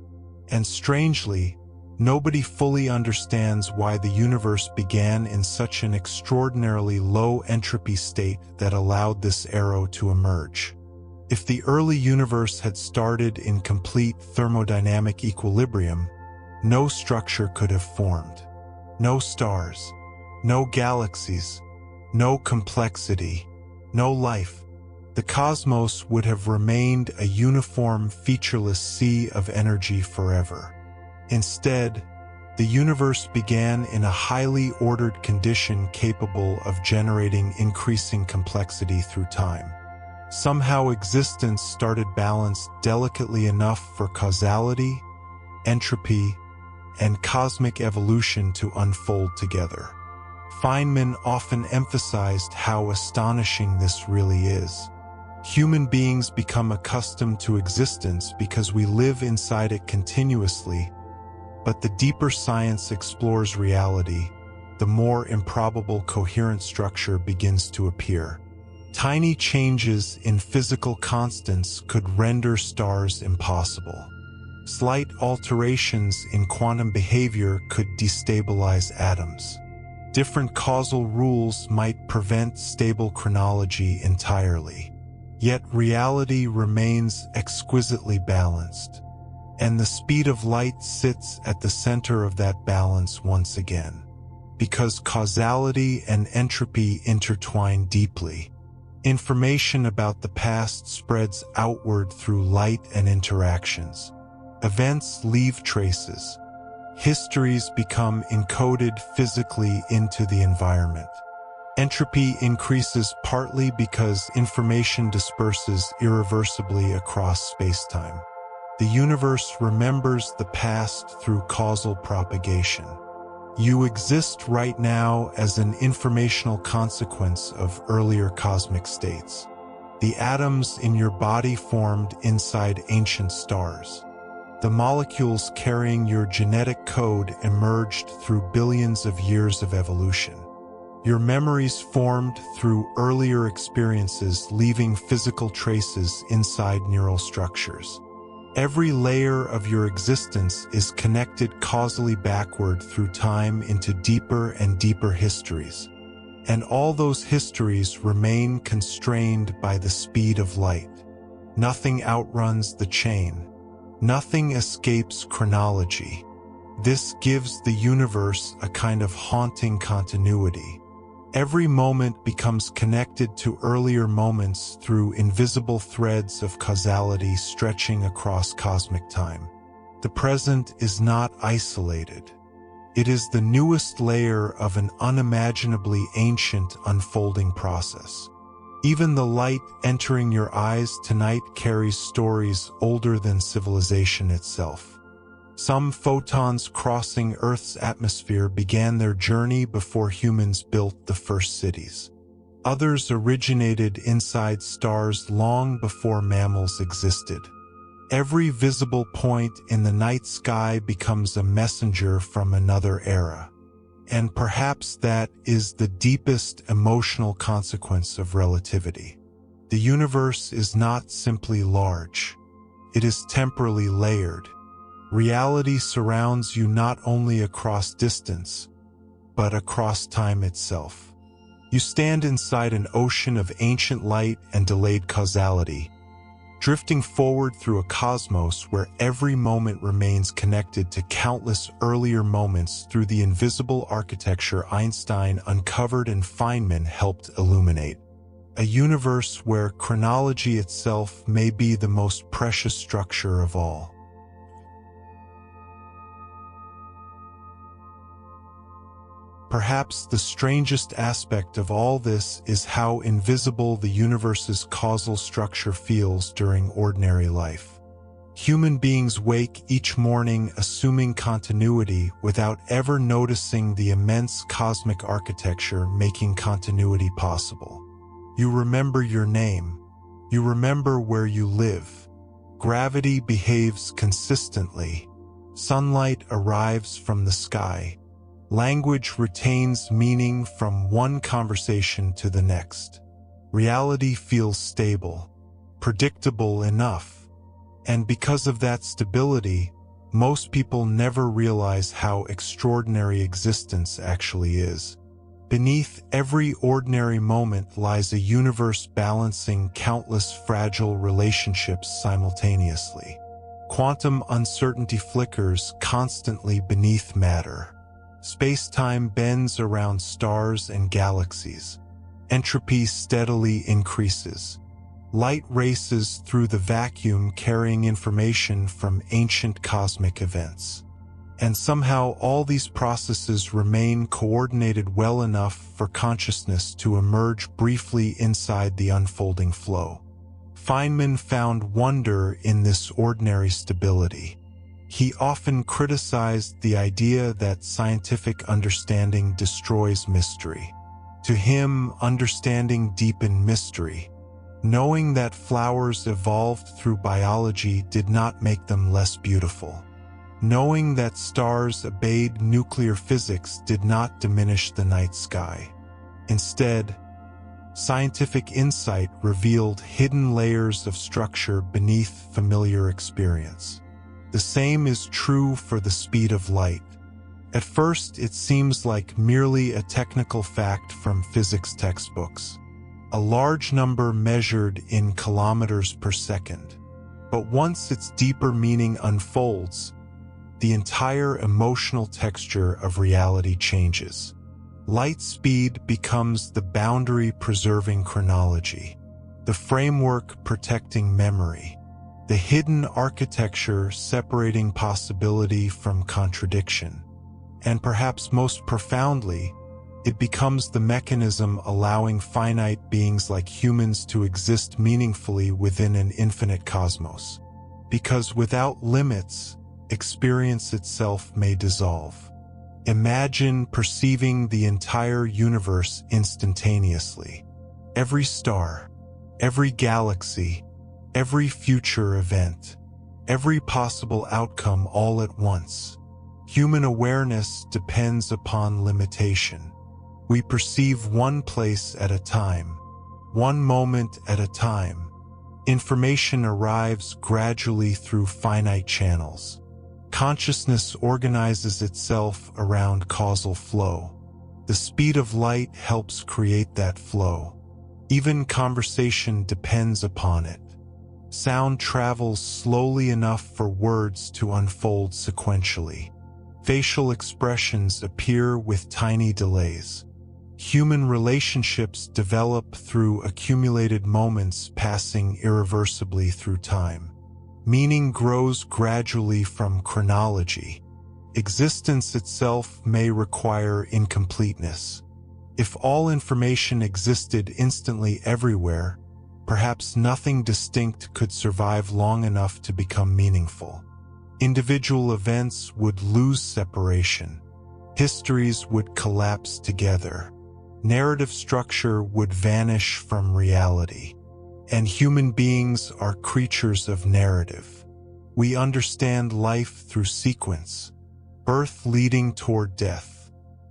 [SPEAKER 1] And strangely, nobody fully understands why the universe began in such an extraordinarily low entropy state that allowed this arrow to emerge. If the early universe had started in complete thermodynamic equilibrium, no structure could have formed. No stars, no galaxies, no complexity, no life. The cosmos would have remained a uniform, featureless sea of energy forever. Instead, the universe began in a highly ordered condition capable of generating increasing complexity through time. Somehow existence started balanced delicately enough for causality, entropy, and cosmic evolution to unfold together. Feynman often emphasized how astonishing this really is. Human beings become accustomed to existence because we live inside it continuously, but the deeper science explores reality, the more improbable coherent structure begins to appear. Tiny changes in physical constants could render stars impossible. Slight alterations in quantum behavior could destabilize atoms. Different causal rules might prevent stable chronology entirely. Yet reality remains exquisitely balanced. And the speed of light sits at the center of that balance once again. Because causality and entropy intertwine deeply. Information about the past spreads outward through light and interactions. Events leave traces. Histories become encoded physically into the environment. Entropy increases partly because information disperses irreversibly across space-time. The universe remembers the past through causal propagation. You exist right now as an informational consequence of earlier cosmic states. The atoms in your body formed inside ancient stars. The molecules carrying your genetic code emerged through billions of years of evolution. Your memories formed through earlier experiences, leaving physical traces inside neural structures. Every layer of your existence is connected causally backward through time into deeper and deeper histories. And all those histories remain constrained by the speed of light. Nothing outruns the chain. Nothing escapes chronology. This gives the universe a kind of haunting continuity. Every moment becomes connected to earlier moments through invisible threads of causality stretching across cosmic time. The present is not isolated. It is the newest layer of an unimaginably ancient unfolding process. Even the light entering your eyes tonight carries stories older than civilization itself. Some photons crossing Earth's atmosphere began their journey before humans built the first cities. Others originated inside stars long before mammals existed. Every visible point in the night sky becomes a messenger from another era. And perhaps that is the deepest emotional consequence of relativity. The universe is not simply large. It is temporally layered. Reality surrounds you not only across distance, but across time itself. You stand inside an ocean of ancient light and delayed causality, drifting forward through a cosmos where every moment remains connected to countless earlier moments through the invisible architecture Einstein uncovered and Feynman helped illuminate. A universe where chronology itself may be the most precious structure of all. Perhaps the strangest aspect of all this is how invisible the universe's causal structure feels during ordinary life. Human beings wake each morning assuming continuity without ever noticing the immense cosmic architecture making continuity possible. You remember your name. You remember where you live. Gravity behaves consistently. Sunlight arrives from the sky. Language retains meaning from one conversation to the next. Reality feels stable, predictable enough. And because of that stability, most people never realize how extraordinary existence actually is. Beneath every ordinary moment lies a universe balancing countless fragile relationships simultaneously. Quantum uncertainty flickers constantly beneath matter. Space-time bends around stars and galaxies. Entropy steadily increases. Light races through the vacuum carrying information from ancient cosmic events. And somehow all these processes remain coordinated well enough for consciousness to emerge briefly inside the unfolding flow. Feynman found wonder in this ordinary stability. He often criticized the idea that scientific understanding destroys mystery. To him, understanding deepened mystery. Knowing that flowers evolved through biology did not make them less beautiful. Knowing that stars obeyed nuclear physics did not diminish the night sky. Instead, scientific insight revealed hidden layers of structure beneath familiar experience. The same is true for the speed of light. At first, it seems like merely a technical fact from physics textbooks. A large number measured in kilometers per second. But once its deeper meaning unfolds, the entire emotional texture of reality changes. Light speed becomes the boundary preserving chronology, the framework protecting memory, the hidden architecture separating possibility from contradiction. And perhaps most profoundly, it becomes the mechanism allowing finite beings like humans to exist meaningfully within an infinite cosmos. Because without limits, experience itself may dissolve. Imagine perceiving the entire universe instantaneously. Every star, every galaxy, every future event, every possible outcome all at once. Human awareness depends upon limitation. We perceive one place at a time, one moment at a time. Information arrives gradually through finite channels. Consciousness organizes itself around causal flow. The speed of light helps create that flow. Even conversation depends upon it. Sound travels slowly enough for words to unfold sequentially. Facial expressions appear with tiny delays. Human relationships develop through accumulated moments passing irreversibly through time. Meaning grows gradually from chronology. Existence itself may require incompleteness. If all information existed instantly everywhere, perhaps nothing distinct could survive long enough to become meaningful. Individual events would lose separation. Histories would collapse together. Narrative structure would vanish from reality. And human beings are creatures of narrative. We understand life through sequence, birth leading toward death,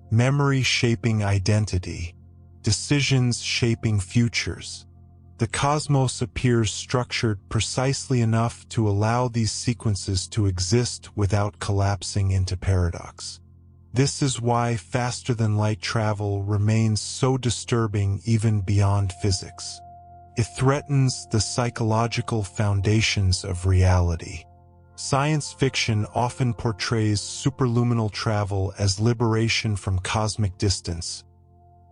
[SPEAKER 1] memory shaping identity, decisions shaping futures. The cosmos appears structured precisely enough to allow these sequences to exist without collapsing into paradox. This is why faster-than-light travel remains so disturbing even beyond physics. It threatens the psychological foundations of reality. Science fiction often portrays superluminal travel as liberation from cosmic distance,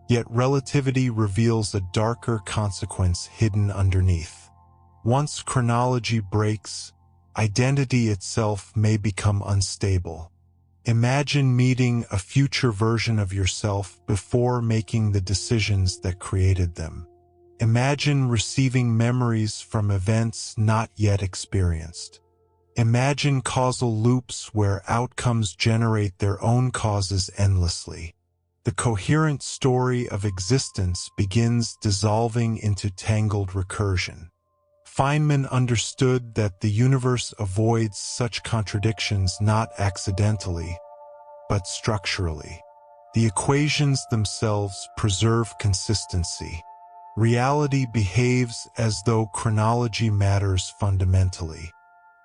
[SPEAKER 1] yet relativity reveals a darker consequence hidden underneath. Once chronology breaks, identity itself may become unstable. Imagine meeting a future version of yourself before making the decisions that created them. Imagine receiving memories from events not yet experienced. Imagine causal loops where outcomes generate their own causes endlessly. The coherent story of existence begins dissolving into tangled recursion. Feynman understood that the universe avoids such contradictions not accidentally, but structurally. The equations themselves preserve consistency. Reality behaves as though chronology matters fundamentally.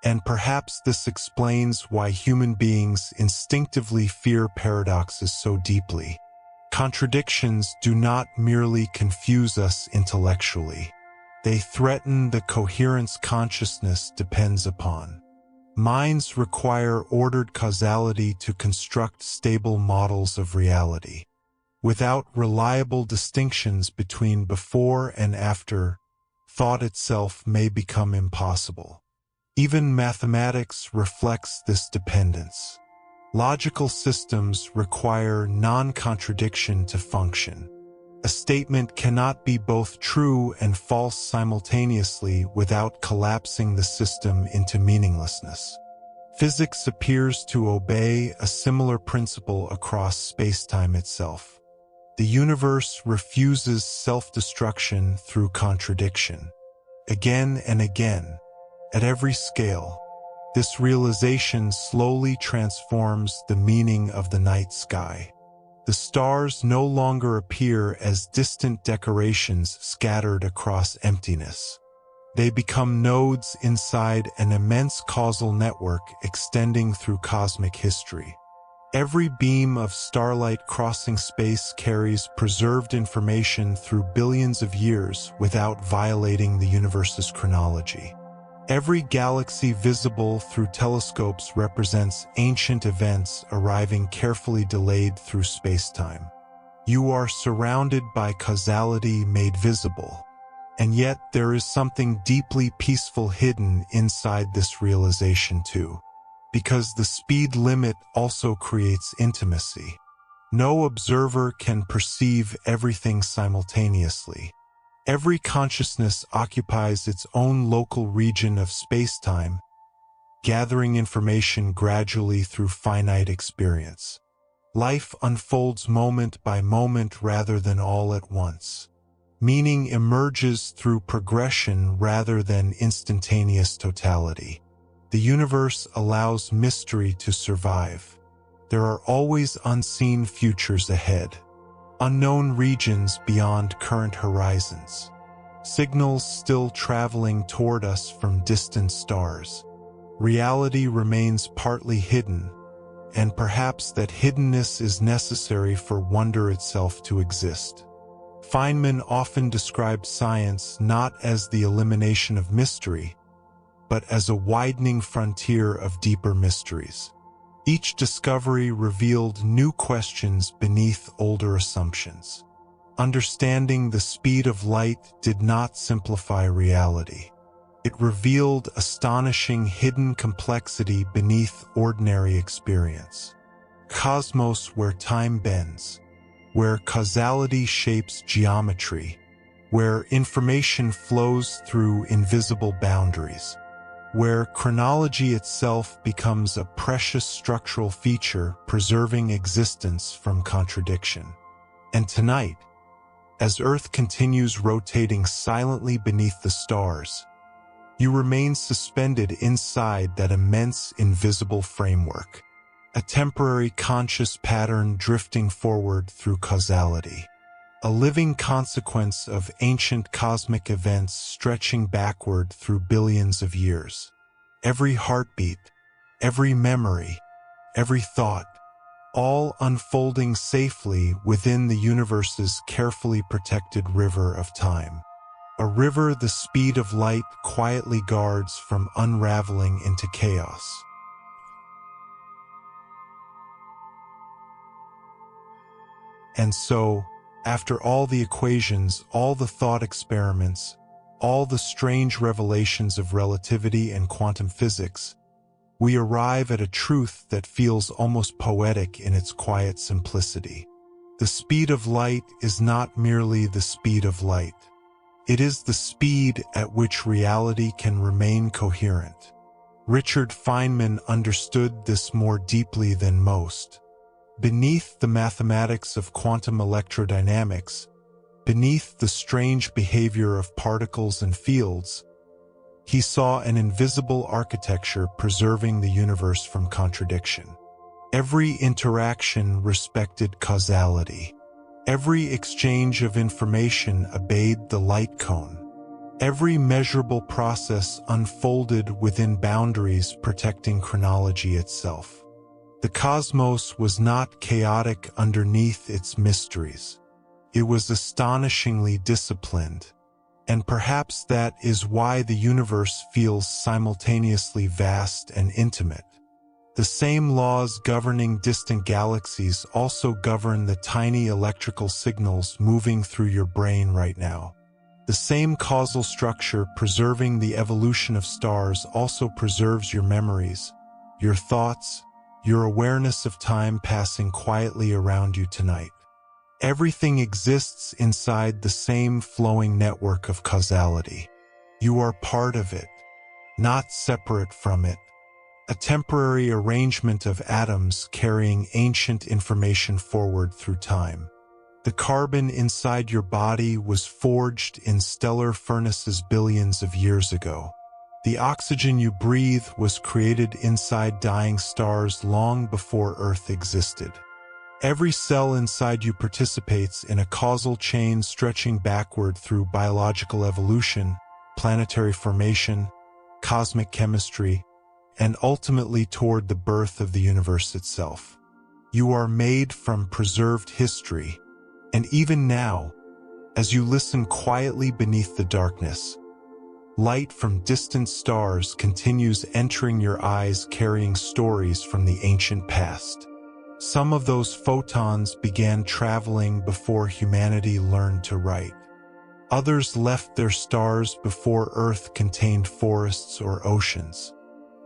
[SPEAKER 1] And perhaps this explains why human beings instinctively fear paradoxes so deeply. Contradictions do not merely confuse us intellectually. They threaten the coherence consciousness depends upon. Minds require ordered causality to construct stable models of reality. Without reliable distinctions between before and after, thought itself may become impossible. Even mathematics reflects this dependence. Logical systems require non-contradiction to function. A statement cannot be both true and false simultaneously without collapsing the system into meaninglessness. Physics appears to obey a similar principle across space-time itself. The universe refuses self-destruction through contradiction. Again and again, at every scale, this realization slowly transforms the meaning of the night sky. The stars no longer appear as distant decorations scattered across emptiness. They become nodes inside an immense causal network extending through cosmic history. Every beam of starlight crossing space carries preserved information through billions of years without violating the universe's chronology. Every galaxy visible through telescopes represents ancient events arriving carefully delayed through space-time. You are surrounded by causality made visible. And yet there is something deeply peaceful hidden inside this realization too. Because the speed limit also creates intimacy. No observer can perceive everything simultaneously. Every consciousness occupies its own local region of space-time, gathering information gradually through finite experience. Life unfolds moment by moment rather than all at once. Meaning emerges through progression rather than instantaneous totality. The universe allows mystery to survive. There are always unseen futures ahead, unknown regions beyond current horizons, signals still traveling toward us from distant stars. Reality remains partly hidden, and perhaps that hiddenness is necessary for wonder itself to exist. Feynman often described science not as the elimination of mystery, but as a widening frontier of deeper mysteries. Each discovery revealed new questions beneath older assumptions. Understanding the speed of light did not simplify reality. It revealed astonishing hidden complexity beneath ordinary experience. Cosmos where time bends, where causality shapes geometry, where information flows through invisible boundaries, where chronology itself becomes a precious structural feature preserving existence from contradiction. And tonight, as Earth continues rotating silently beneath the stars, you remain suspended inside that immense invisible framework, a temporary conscious pattern drifting forward through causality, a living consequence of ancient cosmic events stretching backward through billions of years. Every heartbeat, every memory, every thought, all unfolding safely within the universe's carefully protected river of time. A river the speed of light quietly guards from unraveling into chaos. And so, after all the equations, all the thought experiments, all the strange revelations of relativity and quantum physics, we arrive at a truth that feels almost poetic in its quiet simplicity. The speed of light is not merely the speed of light. It is the speed at which reality can remain coherent. Richard Feynman understood this more deeply than most. Beneath the mathematics of quantum electrodynamics, beneath the strange behavior of particles and fields, he saw an invisible architecture preserving the universe from contradiction. Every interaction respected causality. Every exchange of information obeyed the light cone. Every measurable process unfolded within boundaries protecting chronology itself. The cosmos was not chaotic underneath its mysteries. It was astonishingly disciplined, and perhaps that is why the universe feels simultaneously vast and intimate. The same laws governing distant galaxies also govern the tiny electrical signals moving through your brain right now. The same causal structure preserving the evolution of stars also preserves your memories, your thoughts, your awareness of time passing quietly around you tonight. Everything exists inside the same flowing network of causality. You are part of it, not separate from it. A temporary arrangement of atoms carrying ancient information forward through time. The carbon inside your body was forged in stellar furnaces billions of years ago. The oxygen you breathe was created inside dying stars long before Earth existed. Every cell inside you participates in a causal chain stretching backward through biological evolution, planetary formation, cosmic chemistry, and ultimately toward the birth of the universe itself. You are made from preserved history, and even now, as you listen quietly beneath the darkness, light from distant stars continues entering your eyes carrying stories from the ancient past. Some of those photons began traveling before humanity learned to write. Others left their stars before Earth contained forests or oceans.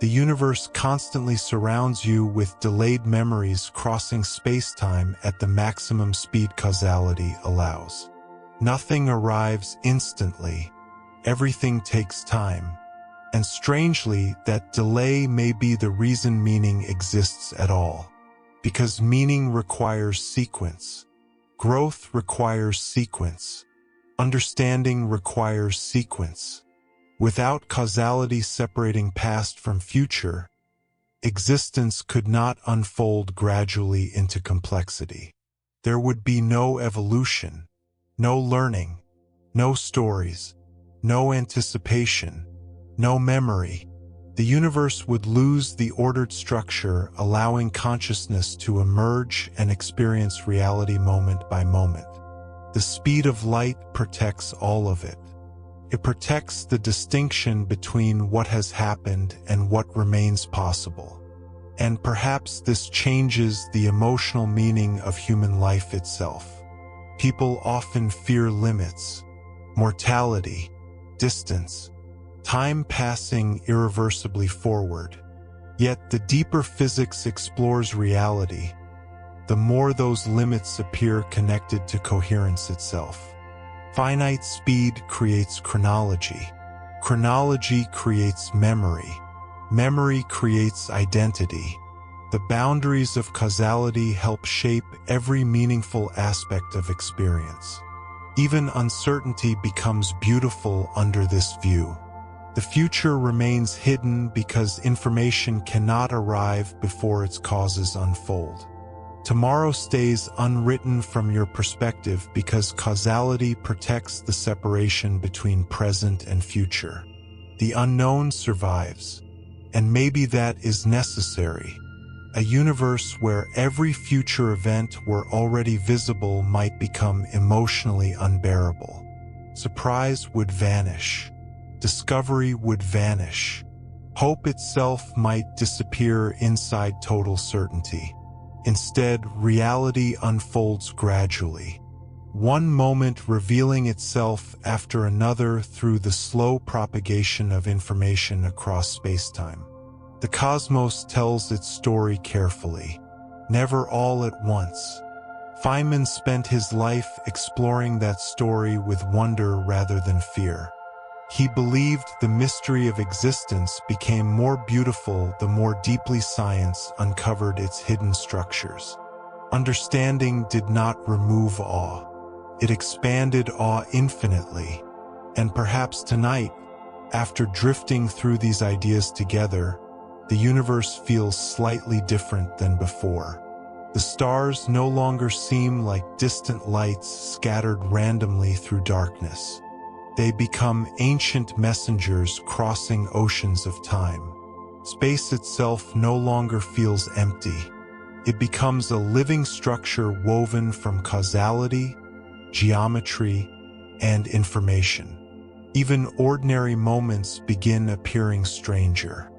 [SPEAKER 1] The universe constantly surrounds you with delayed memories crossing space-time at the maximum speed causality allows. Nothing arrives instantly. Everything takes time. And strangely, that delay may be the reason meaning exists at all. Because meaning requires sequence. Growth requires sequence. Understanding requires sequence. Without causality separating past from future, existence could not unfold gradually into complexity. There would be no evolution, no learning, no stories, no anticipation, no memory. The universe would lose the ordered structure, allowing consciousness to emerge and experience reality moment by moment. The speed of light protects all of it. It protects the distinction between what has happened and what remains possible. And perhaps this changes the emotional meaning of human life itself. People often fear limits, mortality, distance, time passing irreversibly forward. Yet the deeper physics explores reality, the more those limits appear connected to coherence itself. Finite speed creates chronology. Chronology creates memory. Memory creates identity. The boundaries of causality help shape every meaningful aspect of experience. Even uncertainty becomes beautiful under this view. The future remains hidden because information cannot arrive before its causes unfold. Tomorrow stays unwritten from your perspective because causality protects the separation between present and future. The unknown survives, and maybe that is necessary. A universe where every future event were already visible might become emotionally unbearable. Surprise would vanish. Discovery would vanish. Hope itself might disappear inside total certainty. Instead, reality unfolds gradually. One moment revealing itself after another through the slow propagation of information across spacetime. The cosmos tells its story carefully, never all at once. Feynman spent his life exploring that story with wonder rather than fear. He believed the mystery of existence became more beautiful the more deeply science uncovered its hidden structures. Understanding did not remove awe. It expanded awe infinitely. And perhaps tonight, after drifting through these ideas together, the universe feels slightly different than before. The stars no longer seem like distant lights scattered randomly through darkness. They become ancient messengers crossing oceans of time. Space itself no longer feels empty. It becomes a living structure woven from causality, geometry, and information. Even ordinary moments begin appearing stranger.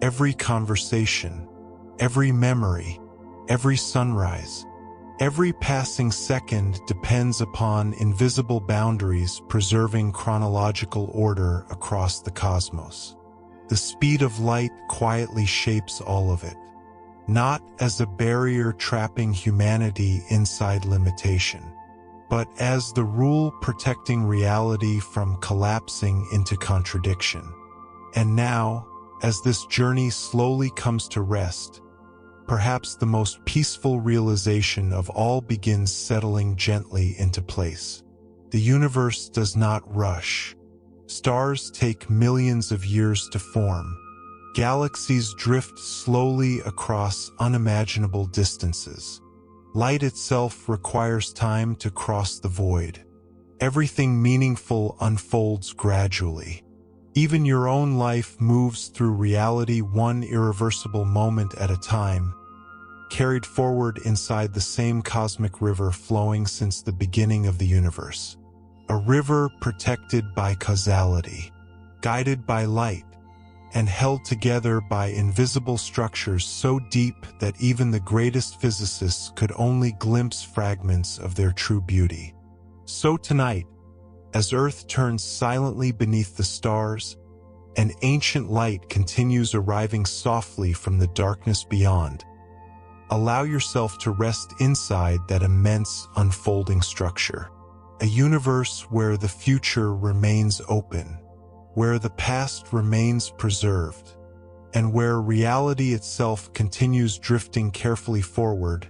[SPEAKER 1] Every conversation, every memory, every sunrise, every passing second depends upon invisible boundaries preserving chronological order across the cosmos. The speed of light quietly shapes all of it, not as a barrier trapping humanity inside limitation, but as the rule protecting reality from collapsing into contradiction. And now, as this journey slowly comes to rest, perhaps the most peaceful realization of all begins settling gently into place. The universe does not rush. Stars take millions of years to form. Galaxies drift slowly across unimaginable distances. Light itself requires time to cross the void. Everything meaningful unfolds gradually. Even your own life moves through reality one irreversible moment at a time, carried forward inside the same cosmic river flowing since the beginning of the universe. A river protected by causality, guided by light, and held together by invisible structures so deep that even the greatest physicists could only glimpse fragments of their true beauty. So tonight, as Earth turns silently beneath the stars, an ancient light continues arriving softly from the darkness beyond. Allow yourself to rest inside that immense unfolding structure, a universe where the future remains open, where the past remains preserved, and where reality itself continues drifting carefully forward,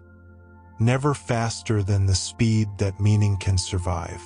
[SPEAKER 1] never faster than the speed that meaning can survive.